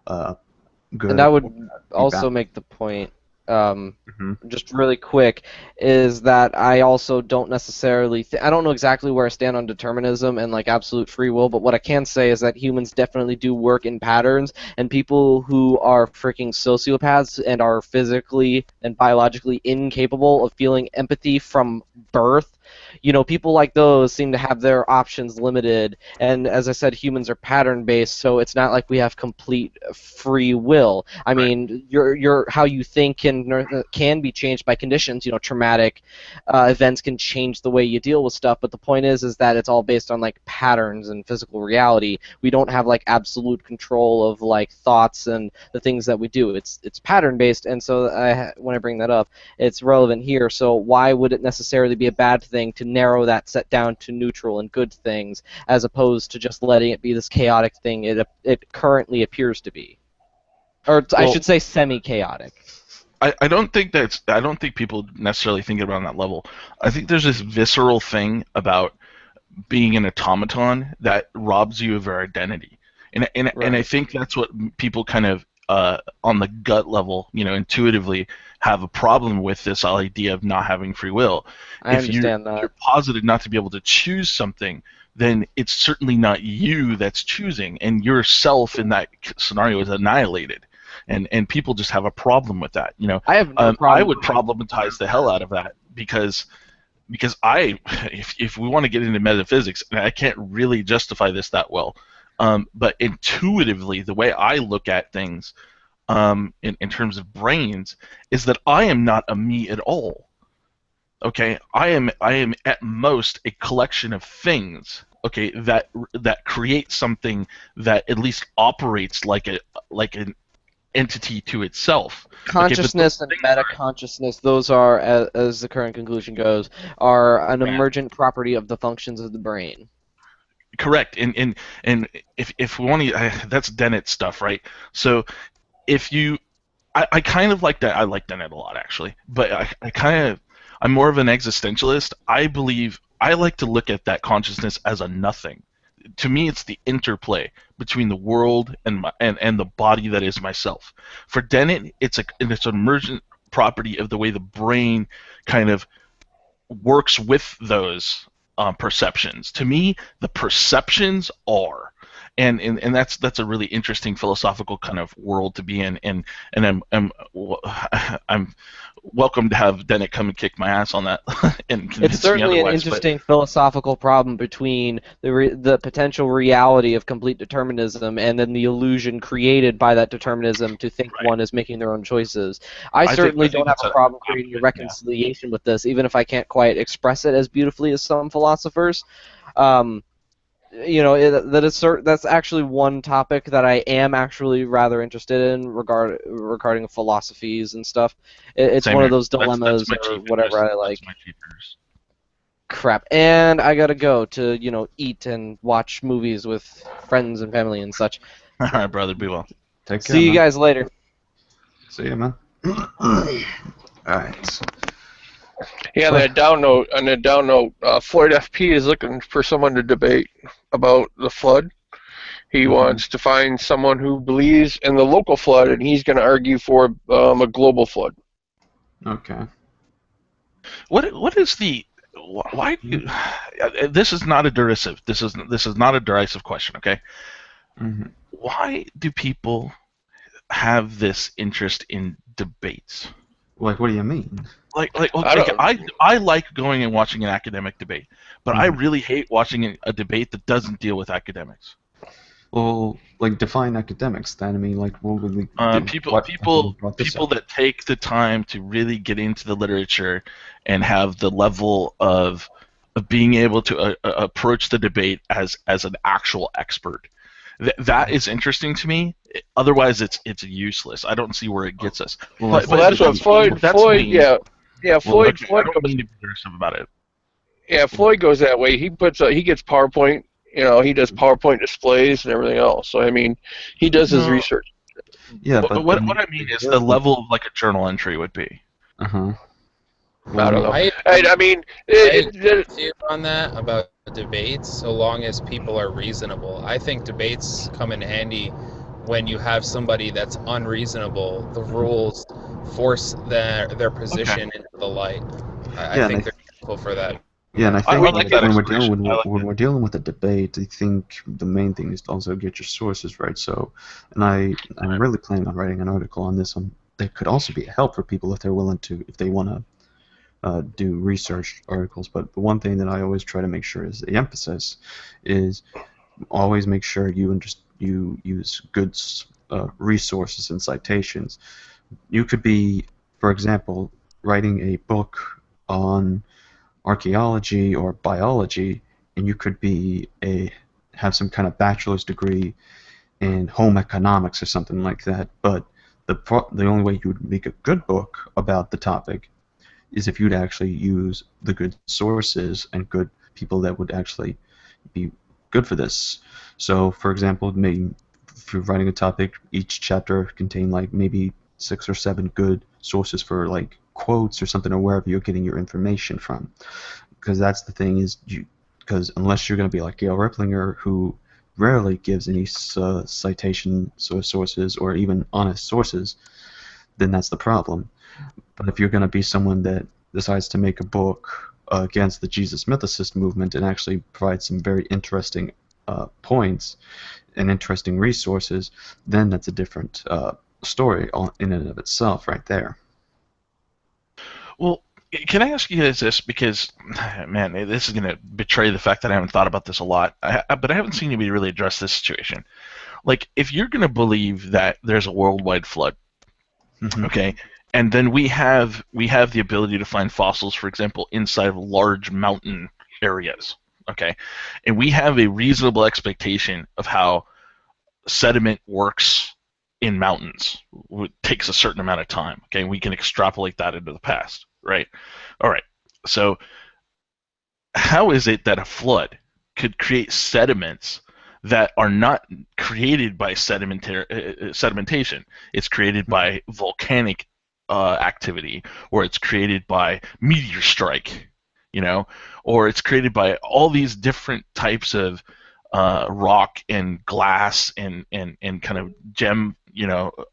S1: Good.
S2: And I would
S1: be
S2: also
S1: bad.
S2: make the point,
S1: Mhm.
S2: just really quick, is that I also don't necessarily I don't know exactly where I stand on determinism and like absolute free will, but what I can say is that humans definitely do work in patterns, and people who are freaking sociopaths and are physically and biologically incapable of feeling empathy from birth, people like those seem to have their options limited. And as I said, humans are pattern based, so it's not like we have complete free will. I mean, your how you think can be changed by conditions. Traumatic events can change the way you deal with stuff. But the point is that it's all based on like patterns and physical reality. We don't have like absolute control of like thoughts and the things that we do. It's pattern based, and so when I bring that up, it's relevant here. So why would it necessarily be a bad thing to narrow that set down to neutral and good things, as opposed to just letting it be this chaotic thing it currently appears to be? Or I should say semi-chaotic.
S9: I don't think people necessarily think about it on that level. I think there's this visceral thing about being an automaton that robs you of your identity. And I think that's what people kind of on the gut level, intuitively have a problem with, this idea of not having free will.
S2: I understand that.
S9: If you're posited not to be able to choose something, then it's certainly not you that's choosing, and yourself in that scenario is annihilated. And people just have a problem with that.
S2: I have no problem.
S9: I would problematize the hell out of that because if we want to get into metaphysics, and I can't really justify this that well, but intuitively, the way I look at things in terms of brains is that I am not a me at all. Okay, I am at most a collection of things. Okay, that create something that at least operates like an entity to itself.
S2: Consciousness and meta-consciousness, those are, as the current conclusion goes, are an emergent property of the functions of the brain.
S9: Correct, and if we want to, that's Dennett stuff, right? So if you, I kind of like that. I like Dennett a lot, actually, but I'm more of an existentialist. I like to look at that consciousness as a nothing. To me, it's the interplay between the world and the body that is myself. For Dennett, it's an emergent property of the way the brain kind of works with those perceptions. To me, the perceptions are, and that's a really interesting philosophical kind of world to be in. And I'm welcome to have Dennett come and kick my ass on that and convince
S2: It's certainly
S9: me
S2: an
S9: otherwise,
S2: interesting philosophical problem between the potential reality of complete determinism and then the illusion created by that determinism to think one is making their own choices. I certainly don't have a problem creating a reconciliation with this, even if I can't quite express it as beautifully as some philosophers. That's actually one topic that I am actually rather interested in regarding philosophies and stuff. It's one of those dilemmas or whatever I like. Crap. And I gotta go to, eat and watch movies with friends and family and such.
S9: All right, brother. Be well.
S1: Take care.
S2: See you guys later.
S1: See you, man. All right.
S12: Yeah, on that down note, Floyd FP is looking for someone to debate about the flood. He wants to find someone who believes in the local flood, and he's going to argue for a global flood.
S1: Okay.
S9: What is the why do you, this is not a derisive. This is not a derisive question. Okay.
S1: Mm-hmm.
S9: Why do people have this interest in debates?
S1: Like, what do you mean?
S9: I like going and watching an academic debate, but I really hate watching a debate that doesn't deal with academics.
S1: Well, like, define academics then. I mean, like, what would we
S9: people that take the time to really get into the literature and have the level of being able to approach the debate as an actual expert. That is interesting to me. Otherwise, it's useless. I don't see where it gets us.
S12: Well, that's what Floyd. Floyd.
S9: I don't mean to be aggressive about it.
S12: Yeah, Floyd goes that way. He gets PowerPoint. He does PowerPoint displays and everything else. So I mean, he does his research.
S1: Yeah,
S9: but what I mean is the level of like a journal entry would be.
S12: I don't know. I mean,
S13: on that about debates so long as people are reasonable. I think debates come in handy when you have somebody that's unreasonable. The rules force their position into the light. I
S1: Yeah, and
S13: think they're useful for that.
S1: yeah, and I
S9: I
S1: think
S9: like that
S1: when
S9: explanation. I like
S1: when
S9: that.
S1: we're dealing with a debate, I think the main thing is to also get your sources right. So, and I'm really planning on writing an article on this. That could also be a help for people if they're willing to, if they want to do research articles. But the one thing that I always try to make sure is the emphasis is always make sure you use good resources and citations. You could be, for example, writing a book on archaeology or biology, and you could have some kind of bachelor's degree in home economics or something like that. But the only way you would make a good book about the topic is if you'd actually use the good sources and good people that would actually be good for this. So, for example, maybe if you're writing a topic, each chapter contain like maybe 6 or 7 good sources for like quotes or something, or wherever you're getting your information from. Because that's the thing is because unless you're going to be like Gail Riplinger, who rarely gives any citation sources or even honest sources, then that's the problem. But if you're going to be someone that decides to make a book against the Jesus mythicist movement and actually provide some very interesting points and interesting resources, then that's a different story in and of itself right there.
S9: Well, can I ask you guys this? Because, man, this is going to betray the fact that I haven't thought about this a lot. But I haven't seen anybody really address this situation. Like, if you're going to believe that there's a worldwide flood, okay, and then we have the ability to find fossils, for example, inside of large mountain areas, okay, and we have a reasonable expectation of how sediment works in mountains. It takes a certain amount of time, okay, we can extrapolate that into the past, right? All right, so how is it that a flood could create sediments that are not created by sedimentation? It's created by volcanic activity, or it's created by meteor strike, or it's created by all these different types of rock and glass and kind of gem, what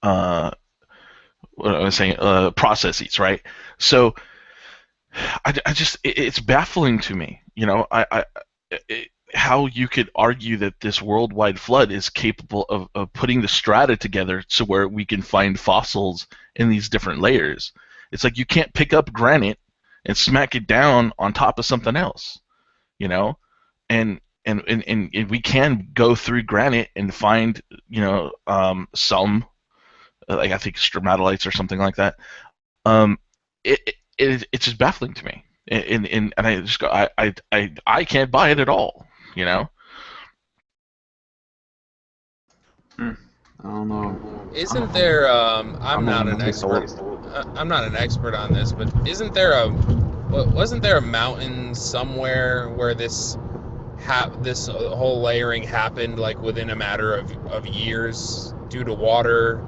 S9: I was saying, processes, right? So I just it's baffling to me, how you could argue that this worldwide flood is capable of putting the strata together to where we can find fossils in these different layers. It's like you can't pick up granite and smack it down on top of something else, and we can go through granite and find, some, like I think stromatolites or something like that. It's just baffling to me, and I just go, I can't buy it at all,
S1: I don't know.
S13: Isn't there? I'm not an expert. I'm not an expert on this, but isn't there wasn't there a mountain somewhere where this whole layering happened like within a matter of years due to water?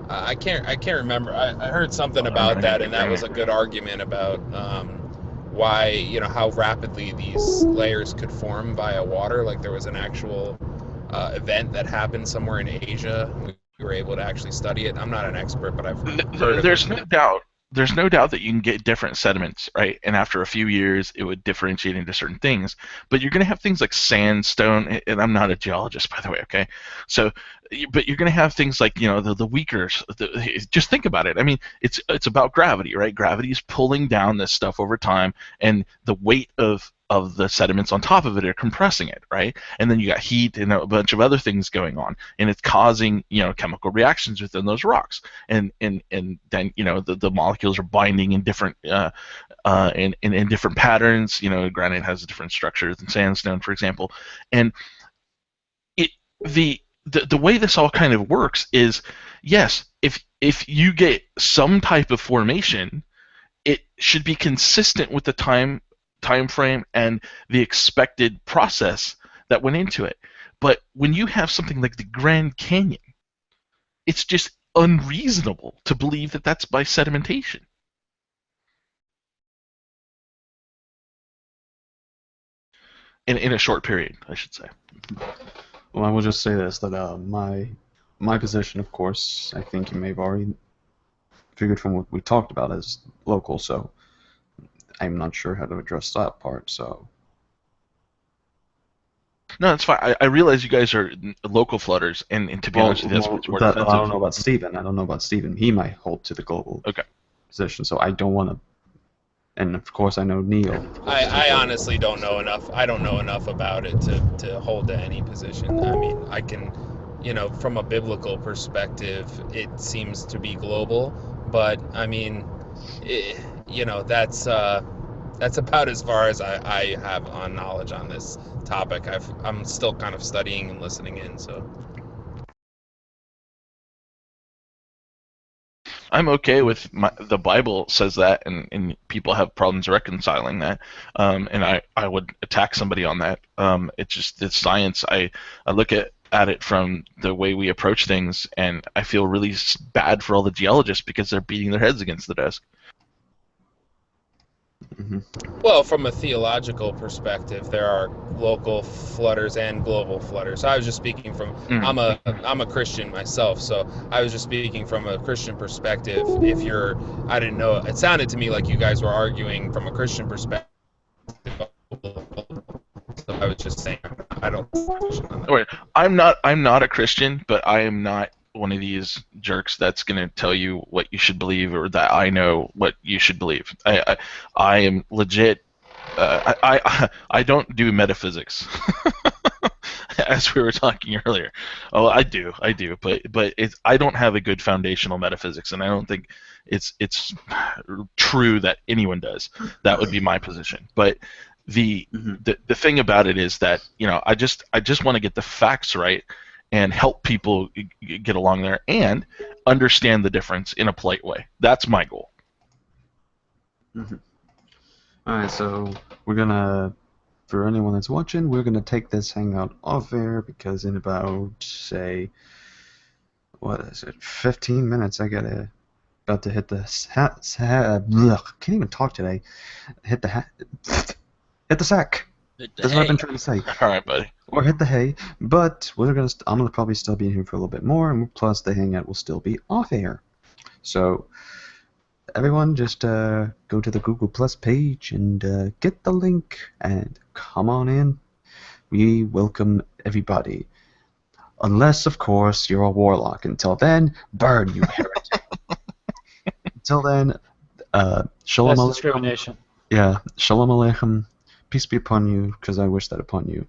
S13: I can't remember. I heard something about that, and that was a good argument about why, how rapidly these layers could form via water. Like there was an actual event that happened somewhere in Asia. We were able to actually study it. I'm not an expert, but I've heard of it.
S9: There's no doubt that you can get different sediments, right? And after a few years, it would differentiate into certain things. But you're going to have things like sandstone, and I'm not a geologist, by the way, okay? So, but you're going to have things like, the weaker. Just think about it. I mean, it's about gravity, right? Gravity is pulling down this stuff over time, and the weight of the sediments on top of it are compressing it, right? And then you got heat and a bunch of other things going on, and it's causing, chemical reactions within those rocks, and then, the molecules are binding in different in different patterns. Granite has a different structure than sandstone, for example, and the way this all kind of works is, yes, if you get some type of formation, it should be consistent with the time frame and the expected process that went into it. But when you have something like the Grand Canyon, it's just unreasonable to believe that that's by sedimentation. in a short period, I should say.
S1: Well, I will just say this, that my position, of course, I think you may have already figured from what we talked about as local, so I'm not sure how to address that part, so...
S9: No, it's fine. I realize you guys are local flooders, and to be honest with you, that's what's more defensive.
S1: I don't know about Stephen. He might hold to the global position, so I don't want to... And, of course, I know Neil.
S13: I honestly don't know enough. I don't know enough about it to hold to any position. I mean, I can, from a biblical perspective, it seems to be global, but, I mean, that's about as far as I have on knowledge on this topic. I'm still kind of studying and listening in, so...
S9: I'm okay with the Bible says that, and people have problems reconciling that, and I would attack somebody on that. It's science. I look at it from the way we approach things, and I feel really bad for all the geologists because they're beating their heads against the desk.
S1: Mm-hmm.
S13: Well, from a theological perspective, there are local flooders and global flooders. I was just speaking from I'm a Christian myself, so I was just speaking from a Christian perspective. I didn't know. It sounded to me like you guys were arguing from a Christian perspective. So I was just saying I don't.
S9: Wait, I'm not a Christian, but I am not one of these jerks that's going to tell you what you should believe or that I know what you should believe. I am legit. I don't do metaphysics, as we were talking earlier. Oh, I do, but I don't have a good foundational metaphysics, and I don't think it's true that anyone does. That would be my position. But the thing about it is that I just want to get the facts right and help people get along there and understand the difference in a polite way. That's my goal.
S1: Mm-hmm. All right, so we're gonna, for anyone that's watching, we're gonna take this hangout off air because in about, say, 15 minutes, I about to hit the can't even talk today. Hit the sack. That's what I've been trying to say.
S9: All right, buddy.
S1: Or hit the hay, but I'm gonna probably still be here for a little bit more, and plus the hangout will still be off air. So everyone, just go to the Google Plus page and get the link and come on in. We welcome everybody, unless of course you're a warlock. Until then, burn, you heretic. Until then, shalom
S6: That's
S1: aleichem.
S6: discrimination.
S1: Yeah, shalom aleichem. Peace be upon you, because I wish that upon you.